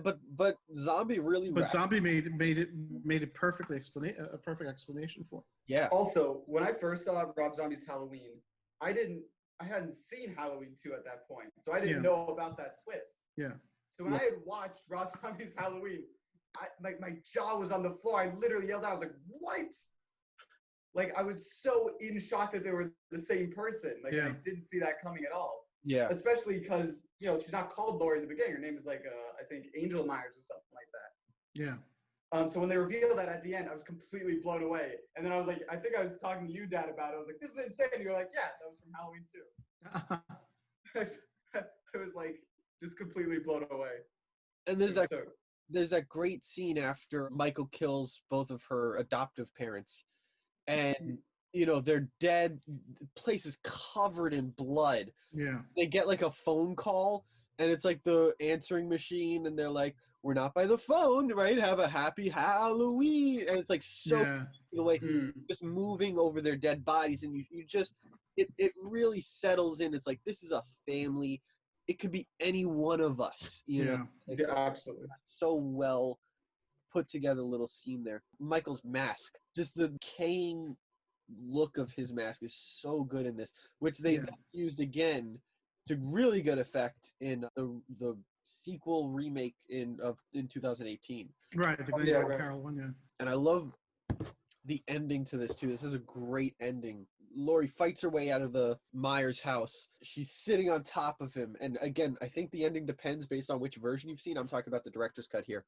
but Zombie really. But Zombie made it perfectly a perfect explanation for it. Yeah. Also, when I first saw Rob Zombie's Halloween, I hadn't seen Halloween 2 at that point, so I didn't know about that twist. Yeah. So when I had watched Rob Zombie's Halloween, my jaw was on the floor. I literally yelled out. I was like, "What?" Like, I was so in shock that they were the same person. Like, I didn't see that coming at all. Yeah. Especially because, she's not called Lori in the beginning. Her name is like, I think Angel Myers or something like that. Yeah. So when they revealed that at the end, I was completely blown away. And then I was like, I think I was talking to you, Dad, about it. I was like, this is insane. And you were like, yeah, that was from Halloween 2. I was like, just completely blown away. And there's that great scene after Michael kills both of her adoptive parents. And they're dead. The place is covered in blood. Yeah. They get like a phone call, and it's like the answering machine, and they're like, "We're not by the phone, right? Have a happy Halloween." And it's like the way just moving over their dead bodies, and you just it really settles in. It's like, this is a family. It could be any one of us. Yeah, absolutely. So well put together little scene there. Michael's mask, just the decaying look of his mask is so good in this, which they used again to really good effect in the sequel remake in 2018. Right, the Glenn Carroll one, yeah. And I love the ending to this too. This is a great ending. Lori fights her way out of the Myers house. She's sitting on top of him. And again, I think the ending depends based on which version you've seen. I'm talking about the director's cut here.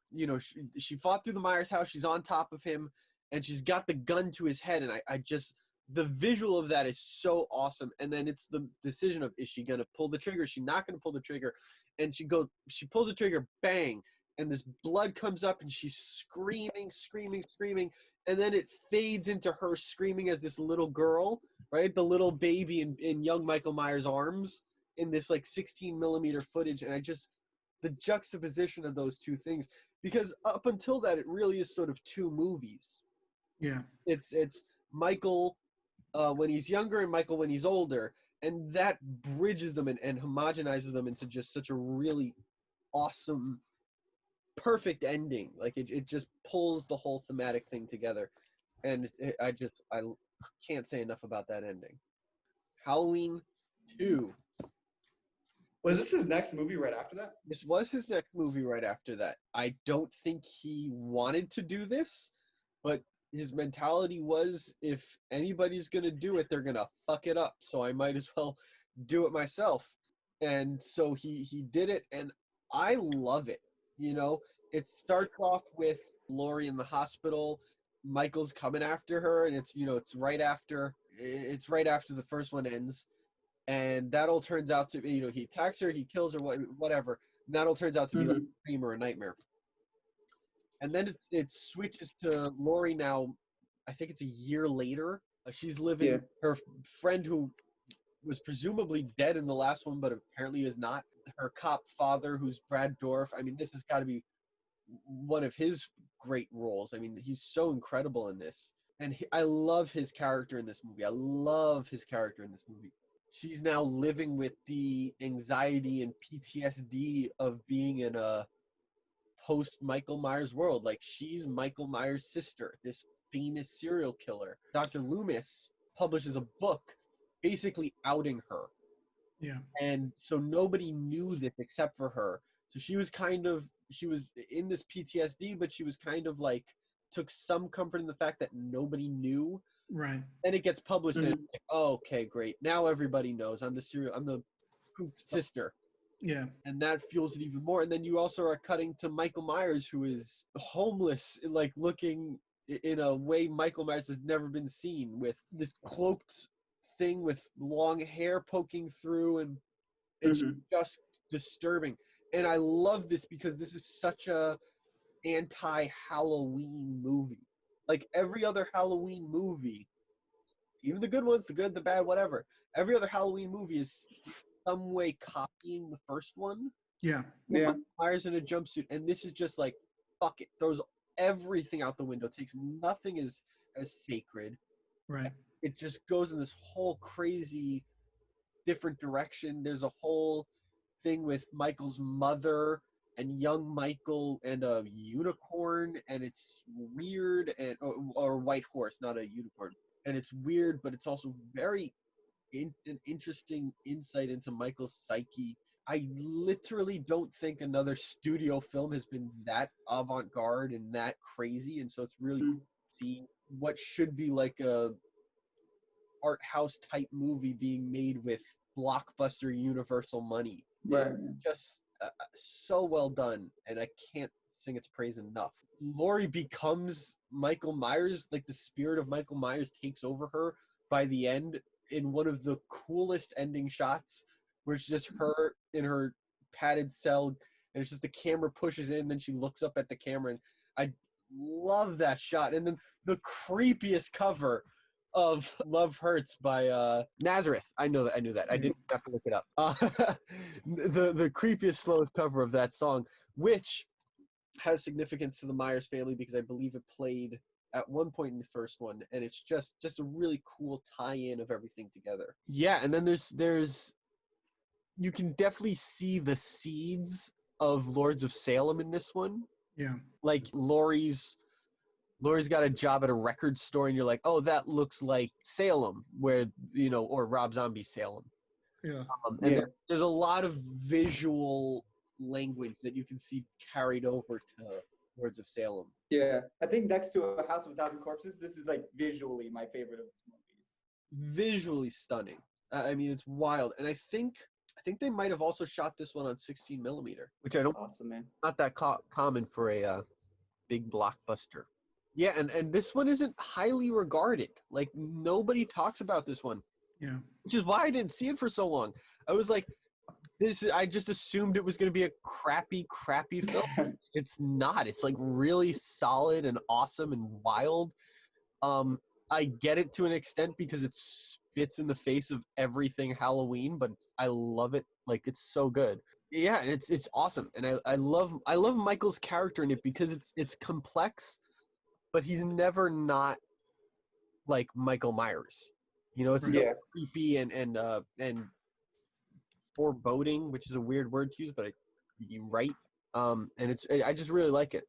She fought through the Myers house. She's on top of him, and she's got the gun to his head. And I just, the visual of that is so awesome. And then it's the decision of, is she going to pull the trigger? Is she not going to pull the trigger? And she pulls the trigger, bang. And this blood comes up, and she's screaming. And then it fades into her screaming as this little girl, right? The little baby in young Michael Myers' arms in this like 16 millimeter footage. And the juxtaposition of those two things, because up until that, it really is sort of two movies. Yeah. It's Michael when he's younger and Michael when he's older. And that bridges them and homogenizes them into just such a really awesome, perfect ending. Like it just pulls the whole thematic thing together. And I can't say enough about that ending. Halloween 2. Was this his next movie right after that? This was his next movie right after that. I don't think he wanted to do this, but his mentality was, if anybody's going to do it, they're going to fuck it up. So I might as well do it myself. And so he did it, and I love it. It starts off with Lori in the hospital. Michael's coming after her, and it's right after the first one ends. And that all turns out to be, he attacks her, he kills her, whatever. And that all turns out to be like a dream or a nightmare. And then it switches to Lori now, I think it's a year later. She's living her friend who was presumably dead in the last one, but apparently is not. Her cop father, who's Brad Dourif. I mean, this has got to be one of his great roles. I mean, he's so incredible in this. And I love his character in this movie. I love his character in this movie. She's now living with the anxiety and PTSD of being in a post Michael Myers world. Like, she's Michael Myers' sister, this famous serial killer. Dr. Loomis publishes a book basically outing her. Yeah. And so nobody knew this except for her. So she was in this PTSD, but she was kind of like, took some comfort in the fact that nobody knew. Right. Then it gets published and it's like, oh, okay, great. Now everybody knows I'm the sister. Yeah. And that fuels it even more. And then you also are cutting to Michael Myers, who is homeless, like looking in a way Michael Myers has never been seen, with this cloaked thing with long hair poking through, and it's just disturbing. And I love this because this is such a anti-Halloween movie. Like every other Halloween movie, even the good ones, the good, the bad, whatever, every other Halloween movie is some way copying the first one. Yeah. Yeah. Myers in a jumpsuit, and this is just like, fuck it, throws everything out the window, takes nothing as sacred. Right. It just goes in this whole crazy different direction. There's a whole thing with Michael's mother and young Michael and a unicorn, and it's weird, and or white horse, not a unicorn. And it's weird, but it's also very an interesting insight into Michael's psyche. I literally don't think another studio film has been that avant-garde and that crazy, and so it's really cool to see what should be like a art house type movie being made with blockbuster Universal money. Right. Just so well done, and I can't sing its praise enough. Laurie becomes Michael Myers, like the spirit of Michael Myers takes over her by the end in one of the coolest ending shots, where it's just her in her padded cell, and it's just the camera pushes in, then she looks up at the camera, and I love that shot. And then the creepiest cover of Love Hurts by Nazareth. I knew that. I didn't have to look it up. The creepiest, slowest cover of that song, which has significance to the Myers family because I believe it played at one point in the first one, and it's just a really cool tie-in of everything together. Yeah, and then there's you can definitely see the seeds of Lords of Salem in this one. Yeah. Like Laurie's got a job at a record store, and you're like, oh, that looks like Salem, where, or Rob Zombie's Salem. Yeah. And there's a lot of visual language that you can see carried over to Lords of Salem. Yeah, I think next to A House of a Thousand Corpses, this is like visually my favorite of his movies. Visually stunning. I mean, it's wild, and I think they might have also shot this one on 16 millimeter, which I don't. Awesome, man. Not that common for a big blockbuster. Yeah, and this one isn't highly regarded. Like, nobody talks about this one. Yeah. Which is why I didn't see it for so long. I was like, I just assumed it was going to be a crappy film. It's not. It's like really solid and awesome and wild. I get it to an extent because it spits in the face of everything Halloween, but I love it. Like, it's so good. Yeah, and it's awesome. And I love Michael's character in it because it's complex, but he's never not like Michael Myers. It's still creepy and foreboding, which is a weird word to use, but you're right. And I just really like it.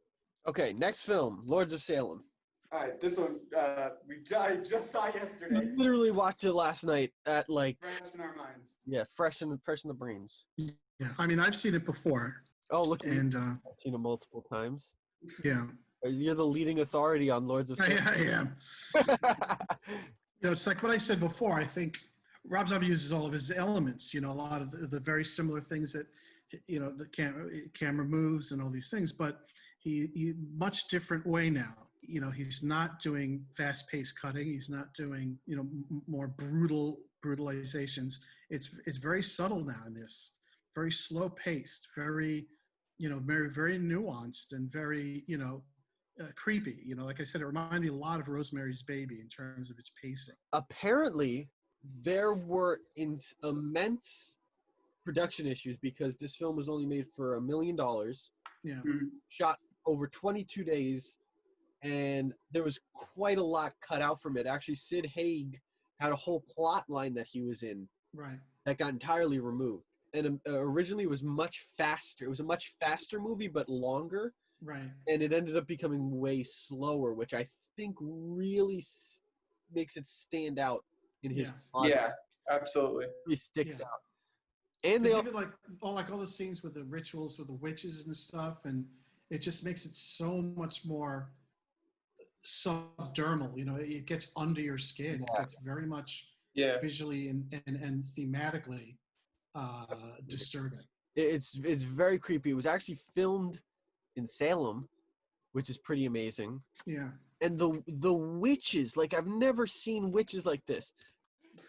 Okay, next film, Lords of Salem. All right, this one I just saw yesterday. I literally watched it last night at like Fresh in our minds. Yeah, fresh in the brains. Yeah. I mean, I've seen it before. Oh, look, and I've seen it multiple times. Yeah. You're the leading authority on Lords of Salem. I am. It's like what I said before. I think Rob Zombie uses all of his elements. A lot of the very similar things that, the camera moves and all these things, but he much different way now. He's not doing fast-paced cutting. He's not doing, more brutalizations. It's very subtle now in this, very slow-paced, very, very, very nuanced and very, creepy. You know, like I said, it reminded me a lot of Rosemary's Baby in terms of its pacing. Apparently, there were immense production issues because this film was only made for $1 million, Yeah. shot over 22 days, and there was quite a lot cut out from it. Actually, Sid Haig had a whole plot line that he was in Right. that got entirely removed. And originally it was much faster. It was a much faster movie, but longer. Right. And it ended up becoming way slower, which I think really makes it stand out in his Yeah. Yeah, absolutely. Really sticks Yeah. out. And There's they even all the scenes with the rituals with the witches and stuff, and it just makes it so much more subdermal. You know, it gets under your skin. Yeah. It gets very much visually and thematically disturbing. it's very creepy. It was actually filmed in Salem, which is pretty amazing. Yeah. And the witches, like I've never seen witches like this.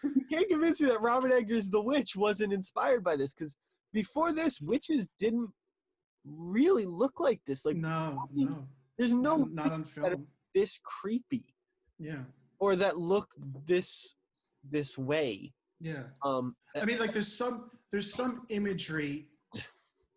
You can't convince me that Robert Eggers' The Witch wasn't inspired by this, because before this, witches didn't really look like this. Like No. there's no not on that are film. this creepy Yeah. or that look this way. Yeah. I mean, like there's some imagery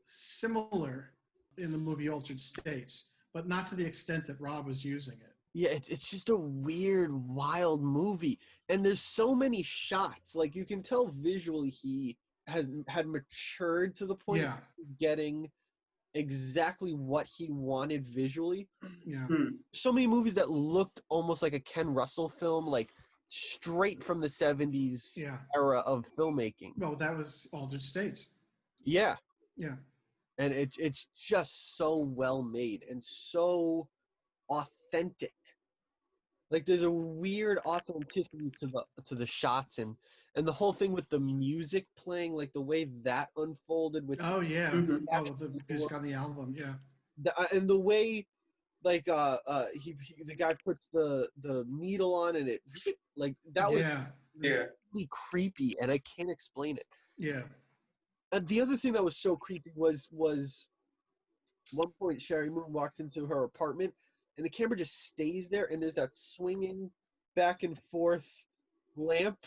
similar in the movie Altered States, but not to the extent that Rob was using it. Yeah, it's just a weird, wild movie, and there's so many shots. Like you can tell visually, he had matured to the point of getting exactly what he wanted visually. Yeah. So many movies that looked almost like a Ken Russell film, like straight from the 70s era of filmmaking. Well, that was Altered States. Yeah. Yeah. And it's just so well made and so authentic. Like there's a weird authenticity to the shots and the whole thing with the music playing, like the way that unfolded with the music on the album, and the way like the guy puts the needle on and it like that was really creepy, and I can't explain it. Yeah. And the other thing that was so creepy was one point Sherry Moon walked into her apartment and the camera just stays there, and there's that swinging back and forth lamp.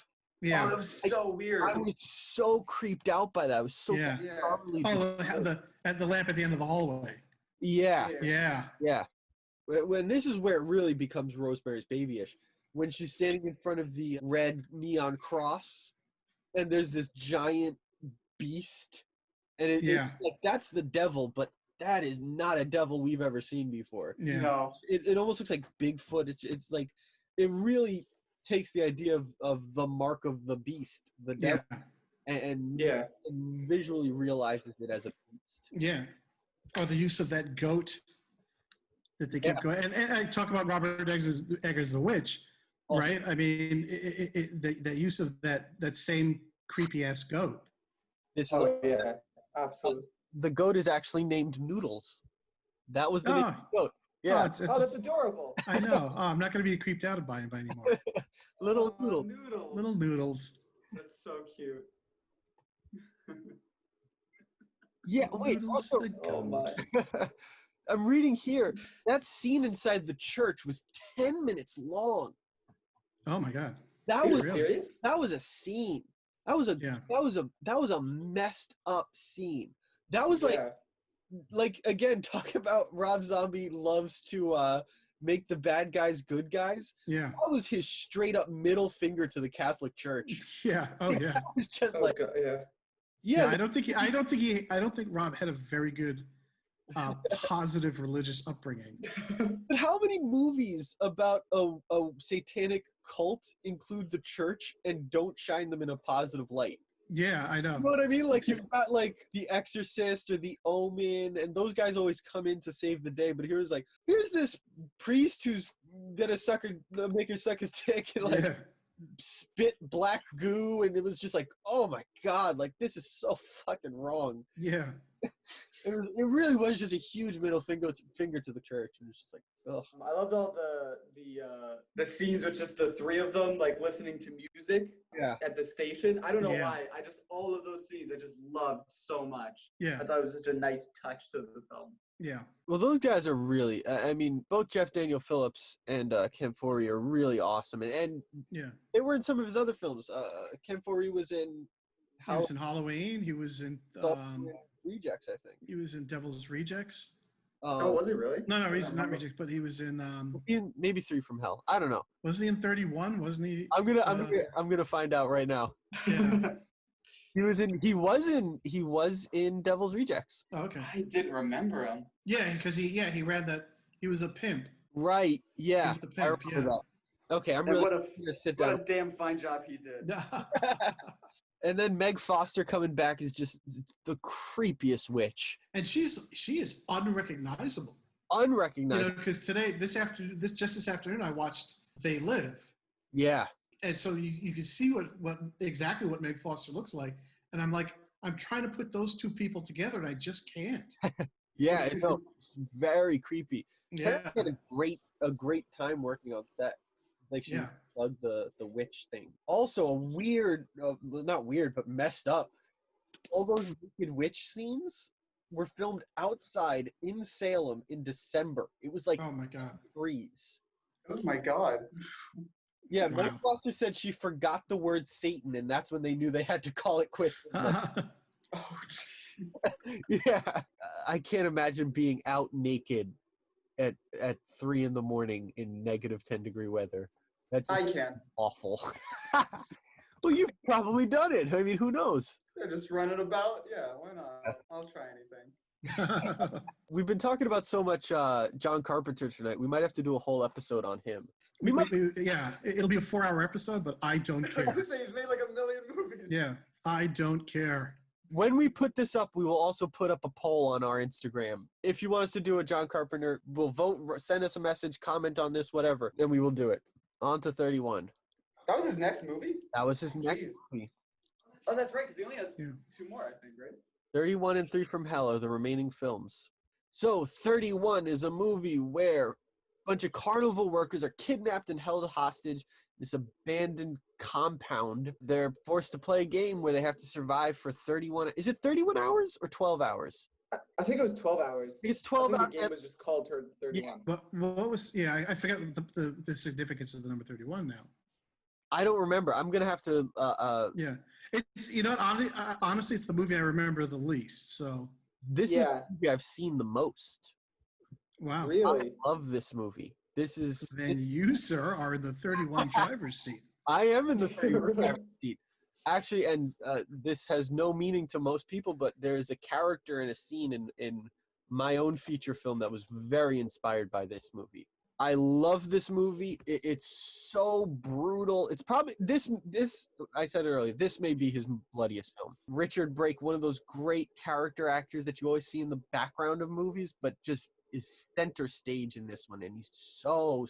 Yeah. Oh, that was so weird. I was so creeped out by that. I was so the lamp at the end of the hallway. Yeah. When this is where it really becomes Rosemary's Baby-ish. When she's standing in front of the red neon cross, and there's this giant beast, and it's like that's the devil, but that is not a devil we've ever seen before. Yeah. No. It almost looks like Bigfoot. It's like it really takes the idea of the mark of the beast, the devil, and visually realizes it as a beast. Yeah. Or the use of that goat that they keep going. And I talk about Robert Eggers' The Witch, right? I mean, the use of that same creepy-ass goat. Absolutely. The goat is actually named Noodles. That was the name of the goat. Yeah. That's adorable. I know. I'm not going to be creeped out by him anymore. Little Noodle. Noodles. Little Noodles. That's so cute. Yeah, wait. Noodles Also, the goat. I'm reading here. That scene inside the church was 10 minutes long. Oh my God. Are you serious? That was a scene. That was a messed up scene. That was like again, talk about Rob Zombie loves to make the bad guys good guys. Yeah. That was his straight up middle finger to the Catholic Church. Yeah. Oh yeah. That was just I don't think Rob had a very good positive religious upbringing. But how many movies about a satanic cult include the church and don't shine them in a positive light? Yeah, I know. You know what I mean? Like you've got like The Exorcist or The Omen, and those guys always come in to save the day. But here's this priest who's gonna make her suck his dick and spit black goo, and it was just like, oh my God, like this is so fucking wrong. Yeah. It really was just a huge middle finger to the church, and it's just like, ugh. I loved all the scenes with just the three of them like listening to music at the station. I don't know why. I just all of those scenes I just loved so much. Yeah. I thought it was such a nice touch to the film. Yeah. Well, those guys are really. I mean, both Jeff Daniel Phillips and Ken Foree are really awesome, and Yeah. they were in some of his other films. Ken Foree was in He was in Halloween. He was in Rejects, I think. he was in Devil's Rejects. Oh, was he really? No, I he's don't not remember. Rejects, but he was in Maybe Three from Hell. I don't know. wasn't he in 31? Wasn't he? I'm gonna find out right now. Yeah. He was in Devil's Rejects. Oh, okay. I didn't remember him. Yeah, because he ran that. He was a pimp. Right. Yeah. He was the I pimp. remember that. Okay, I'm And really what gonna sit what down. a damn fine job he did. And then Meg Foster coming back is just the creepiest witch. And she is unrecognizable. Unrecognizable. Because this afternoon, I watched They Live. Yeah. And so you can see what exactly what Meg Foster looks like. And I'm like, I'm trying to put those two people together, and I just can't. Yeah, it's very creepy. Yeah. She had a great time working on set. Like she Yeah. dug the witch thing. Also a weird, not weird, but messed up. All those naked witch scenes were filmed outside in Salem in December. It was like Oh my God. degrees. Oh my God. Yeah, Wow. Meg Foster said she forgot the word Satan, and that's when they knew they had to call it quits. Oh, Yeah, I can't imagine being out naked at 3 a.m. in negative 10-degree weather. That's I can. awful. Well, you've probably done it. I mean, who knows? They're just running about. Yeah, why not? I'll try anything. We've been talking about so much John Carpenter tonight. We might have to do a whole episode on him. Yeah, it'll be a 4-hour episode, but I don't I was care. gonna say he's made like 1 million movies. Yeah, I don't care. When we put this up, we will also put up a poll on our Instagram. If you want us to do a John Carpenter, we'll vote, send us a message, comment on this, whatever, and we will do it. On to 31. That was his next movie? That was his next Jeez. movie. Oh, that's right, because he only has Yeah. 2 more, I think, right? 31 and 3 from Hell are the remaining films. So 31 is a movie where a bunch of carnival workers are kidnapped and held hostage in this abandoned compound. They're forced to play a game where they have to survive for 31. Is it 31 hours or 12 hours? I think it was 12 hours. It's 12 I think hours. the game was just called 31. But what was? Yeah, I forgot the significance of the number 31 now. I don't remember. I'm gonna have to. Yeah, it's honestly, it's the movie I remember the least. So This is the movie I've seen the most. wow, Really? I love this movie. This is. then you, sir, are in the 31 driver's seat. I am in the Really? driver's seat. Actually, and this has no meaning to most people, but there is a character and a scene in my own feature film that was very inspired by this movie. I love this movie. It's so brutal. It's probably this. I said it earlier. This may be his bloodiest film. Richard Brake, one of those great character actors that you always see in the background of movies, but just is center stage in this one, and he's so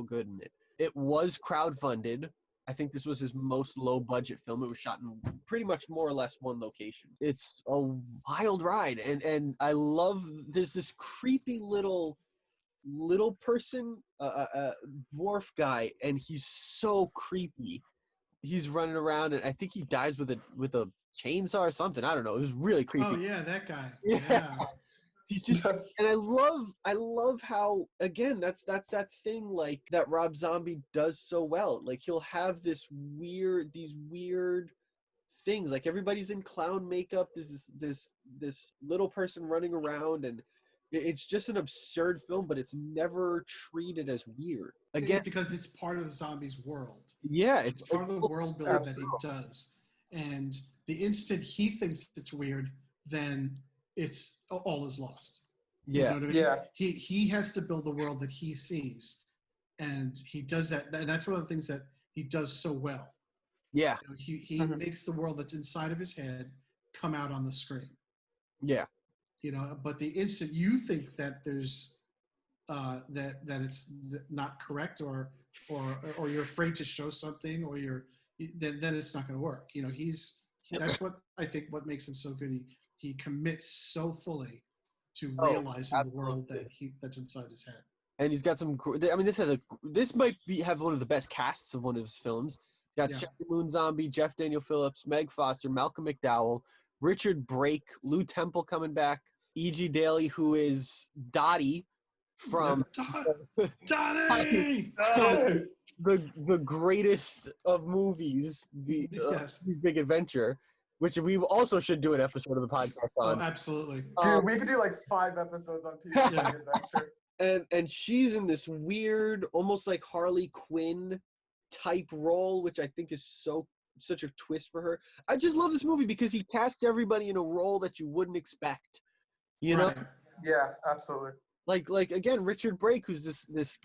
good in it. It was crowdfunded. I think this was his most low-budget film. It was shot in pretty much more or less one location. It's a wild ride, and I love. There's this creepy little person, dwarf guy, and he's so creepy. He's running around, and I think he dies with a chainsaw or something. I don't know. It was really creepy. Oh yeah, that guy. Yeah. Yeah. He's just, and I love how, again, that's that thing like that Rob Zombie does so well. Like he'll have these weird things. Like everybody's in clown makeup. There's this little person running around, and it's just an absurd film, but it's never treated as weird. Again, because it's part of Zombie's world. yeah, It's part of the world building that he does. And the instant he thinks it's weird, then it's all is lost. Yeah. You know what I mean? Yeah. He has to build the world that he sees, and he does that. And that's one of the things that he does so well. Yeah. You know, he makes the world that's inside of his head come out on the screen. Yeah. You know, but the instant you think that there's that it's not correct, or you're afraid to show something, or then it's not going to work. You know, that's what I think what makes him so good. He commits so fully to realizing the world that's inside his head. And he's got some. I mean, this might have one of the best casts of one of his films. Got Shelley Moon Zombie, Jeff Daniel Phillips, Meg Foster, Malcolm McDowell, Richard Brake, Lou Temple coming back, E.G. Daly, who is Dottie from Donnie! the greatest of movies, the Yes. Big Adventure, which we also should do an episode of the podcast on. Oh, absolutely. Dude, we could do like 5 episodes on Pee-wee's Big Adventure. And she's in this weird, almost like Harley Quinn type role, which I think is such a twist for her. I just love this movie because he casts everybody in a role that you wouldn't expect. You know? Yeah, absolutely. Like again, Richard Brake, who's this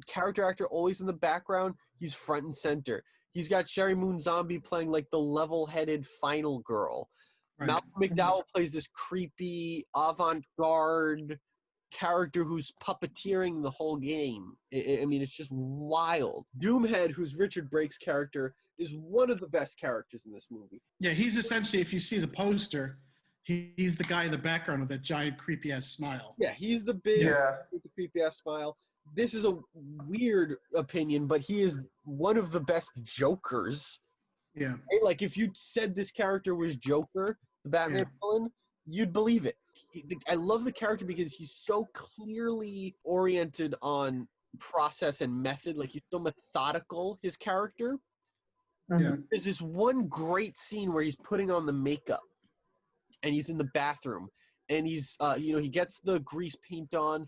character actor always in the background, he's front and center. He's got Sherry Moon Zombie playing like the level-headed final girl. Right. Malcolm McDowell plays this creepy avant-garde character who's puppeteering the whole game. I mean, it's just wild. Doomhead, who's Richard Brake's character, is one of the best characters in this movie. Yeah, he's essentially, if you see the poster, he's the guy in the background with that giant creepy-ass smile. Yeah, he's the big, with the creepy-ass smile. This is a weird opinion, but he is one of the best Jokers. Yeah. Like, if you said this character was Joker, the Batman villain, you'd believe it. I love the character because he's so clearly oriented on process and method. Like, he's so methodical, his character. Yeah. There's this one great scene where he's putting on the makeup and he's in the bathroom and he's, he gets the grease paint on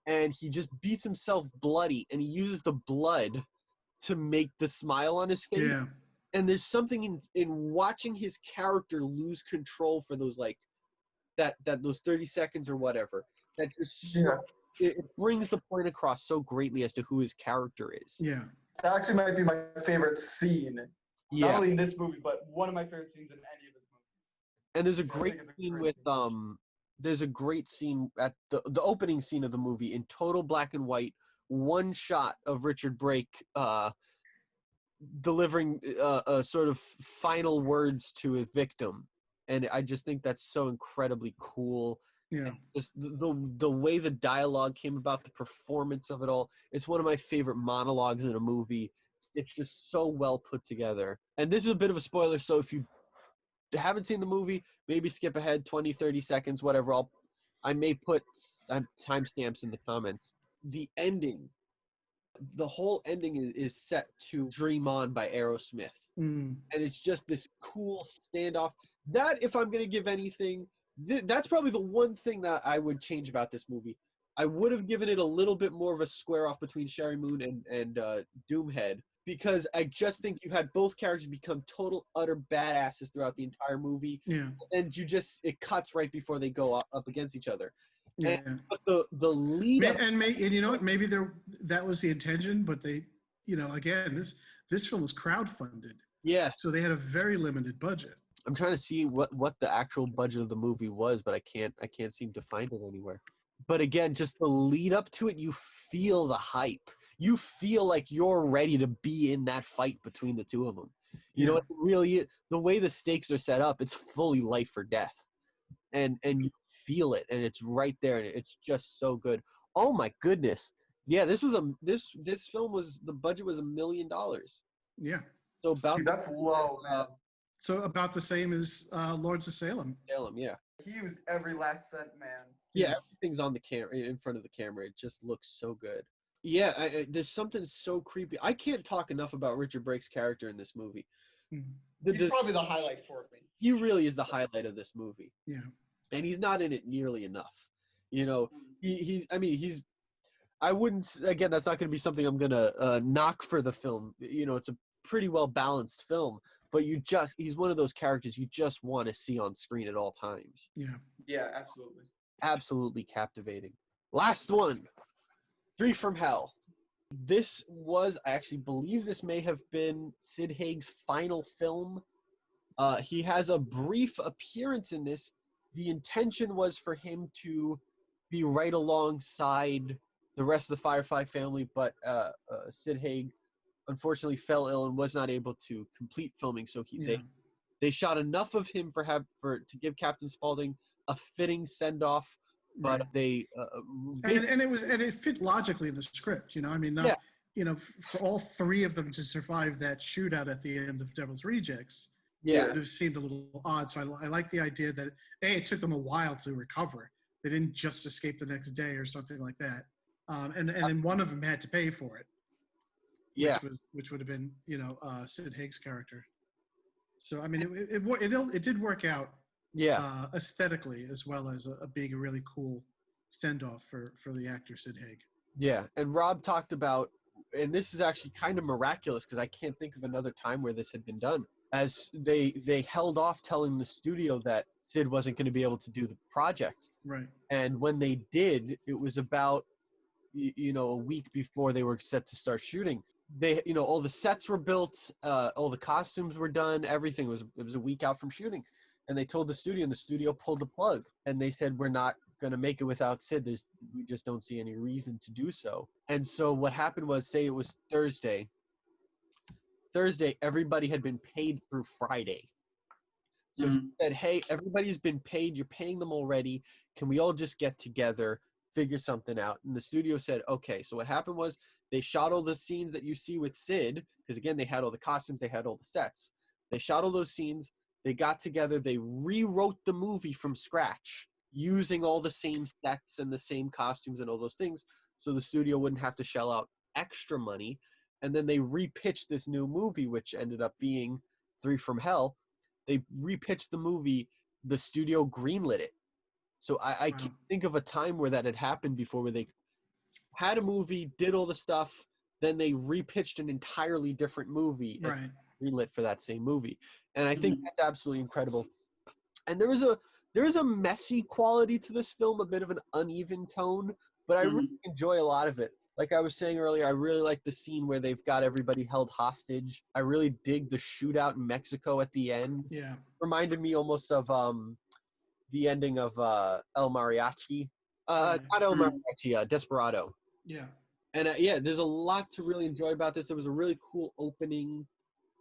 and he just beats himself bloody and he uses the blood to make the smile on his face. Yeah. And there's something in watching his character lose control for those, like, those 30 seconds or whatever. That just it brings the point across so greatly as to who his character is. Yeah. That actually might be my favorite scene. Yeah. Not only in this movie, but one of my favorite scenes in any of his movies. And there's a great scene with there's a great scene at the opening scene of the movie in total black and white, one shot of Richard Brake delivering sort of final words to a victim. And I just think that's so incredibly cool. Yeah. Just the way the dialogue came about, the performance of it all. It's one of my favorite monologues in a movie. It's just so well put together. And this is a bit of a spoiler, so if you haven't seen the movie, maybe skip ahead 20, 30 seconds, whatever. I may put timestamps in the comments. The ending, the whole ending is set to Dream On by Aerosmith. Mm. And it's just this cool standoff. That, if I'm going to give anything, that's probably the one thing that I would change about this movie. I would have given it a little bit more of a square off between Sherry Moon and Doomhead, because I just think you had both characters become total, utter badasses throughout the entire movie. Yeah. And it cuts right before they go up against each other. Yeah. But the lead up, and you know what? Maybe that was the intention, but they, again, this film was crowdfunded. Yeah. So they had a very limited budget. I'm trying to see what the actual budget of the movie was, but I can't seem to find it anywhere. But again, just the lead up to it, you feel the hype. You feel like you're ready to be in that fight between the two of them. You know, it really, the way the stakes are set up, it's fully life or death. And you feel it, and it's right there, and it's just so good. Oh my goodness. Yeah, this film was, the budget was $1 million. Yeah. So about that's low, man. So about the same as Lords of Salem. Salem, yeah. He used every last cent, man. Yeah, everything's on the camera, in front of the camera. It just looks so good. Yeah, there's something so creepy. I can't talk enough about Richard Brake's character in this movie. He's probably the highlight for me. He really is the highlight of this movie. Yeah. And he's not in it nearly enough. You know, I wouldn't, again, that's not going to be something I'm going to knock for the film. You know, it's a pretty well-balanced film, but he's one of those characters you just want to see on screen at all times. Yeah. Yeah, absolutely. Absolutely captivating. Last one, 3 from Hell. This was, I actually believe this may have been Sid Haig's final film. He has a brief appearance in this. The intention was for him to be right alongside the rest of the Firefly family, but Sid Haig unfortunately fell ill and was not able to complete filming. So they shot enough of him to give Captain Spaulding a fitting send-off, but right. It fit logically in the script. For all 3 of them to survive that shootout at the end of Devil's Rejects, it seemed a little odd. So I like the idea that it took them a while to recover, They didn't just escape the next day or something like that. And then one of them had to pay for it. Yeah. Which would have been, Sid Haig's character. So I mean, it did work out. Yeah. Aesthetically, as well as being a really cool send-off for the actor Sid Haig. Yeah, and Rob talked about, and this is actually kind of miraculous because I can't think of another time where this had been done. As they held off telling the studio that Sid wasn't going to be able to do the project. Right. And when they did, it was about a week before they were set to start shooting. They all the sets were built, all the costumes were done, everything it was a week out from shooting. And they told the studio, and the studio pulled the plug. And they said, we're not going to make it without Sid. We just don't see any reason to do so. And so what happened was, say it was Thursday, everybody had been paid through Friday. So he said, hey, everybody's been paid. You're paying them already. Can we all just get together, figure something out? And the studio said, okay. So what happened was they shot all the scenes that you see with Sid, because, again, they had all the costumes, they had all the sets. They shot all those scenes. They got together, they rewrote the movie from scratch using all the same sets and the same costumes and all those things, so the studio wouldn't have to shell out extra money. And then they repitched this new movie, which ended up being 3 from Hell. They repitched the movie, the studio greenlit it. So I can't think of a time where that had happened before, where they had a movie, did all the stuff, then they repitched an entirely different movie. Right. Greenlit for that same movie. And I think that's absolutely incredible. And there is a messy quality to this film, a bit of an uneven tone, but I really enjoy a lot of it. Like I was saying earlier, I really like the scene where they've got everybody held hostage. I really dig the shootout in Mexico at the end. Yeah. Reminded me almost of the ending of El Mariachi. Not El Mariachi, Desperado. Yeah. And there's a lot to really enjoy about this. There was a really cool opening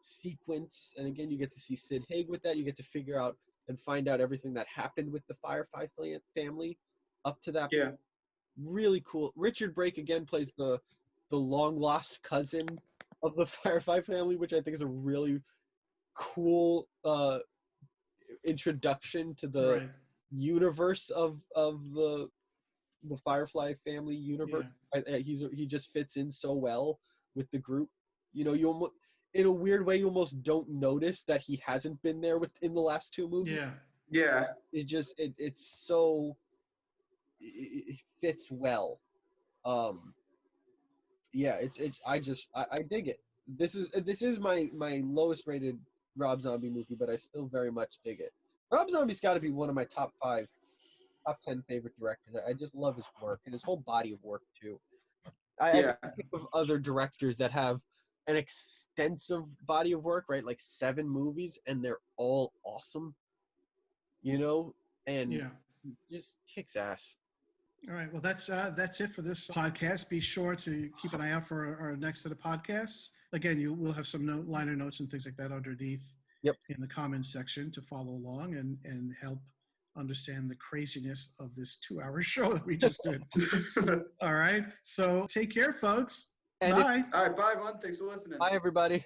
sequence, and again, you get to see Sid Haig with that. You get to figure out and find out everything that happened with the Firefly family up to that point. Really cool. Richard Brake again plays the long lost cousin of the Firefly family, which I think is a really cool introduction to the universe of the Firefly family universe. Yeah. He just fits in so well with the group. In a weird way, you almost don't notice that he hasn't been there in the last 2 movies. Yeah. It fits well. I dig it. This is my lowest rated Rob Zombie movie, but I still very much dig it. Rob Zombie's got to be one of my top 10 favorite directors. I just love his work and his whole body of work too. I think of other directors that have an extensive body of work, right? Like 7 movies, and they're all awesome, and just kicks ass. All right. Well, that's it for this podcast. Be sure to keep an eye out for our next set of podcasts. Again, we'll have some liner notes and things like that underneath in the comments section to follow along and help understand the craziness of this 2-hour show that we just did. All right. So take care, folks. And bye. All right. Bye, everyone. Thanks for listening. Bye, everybody.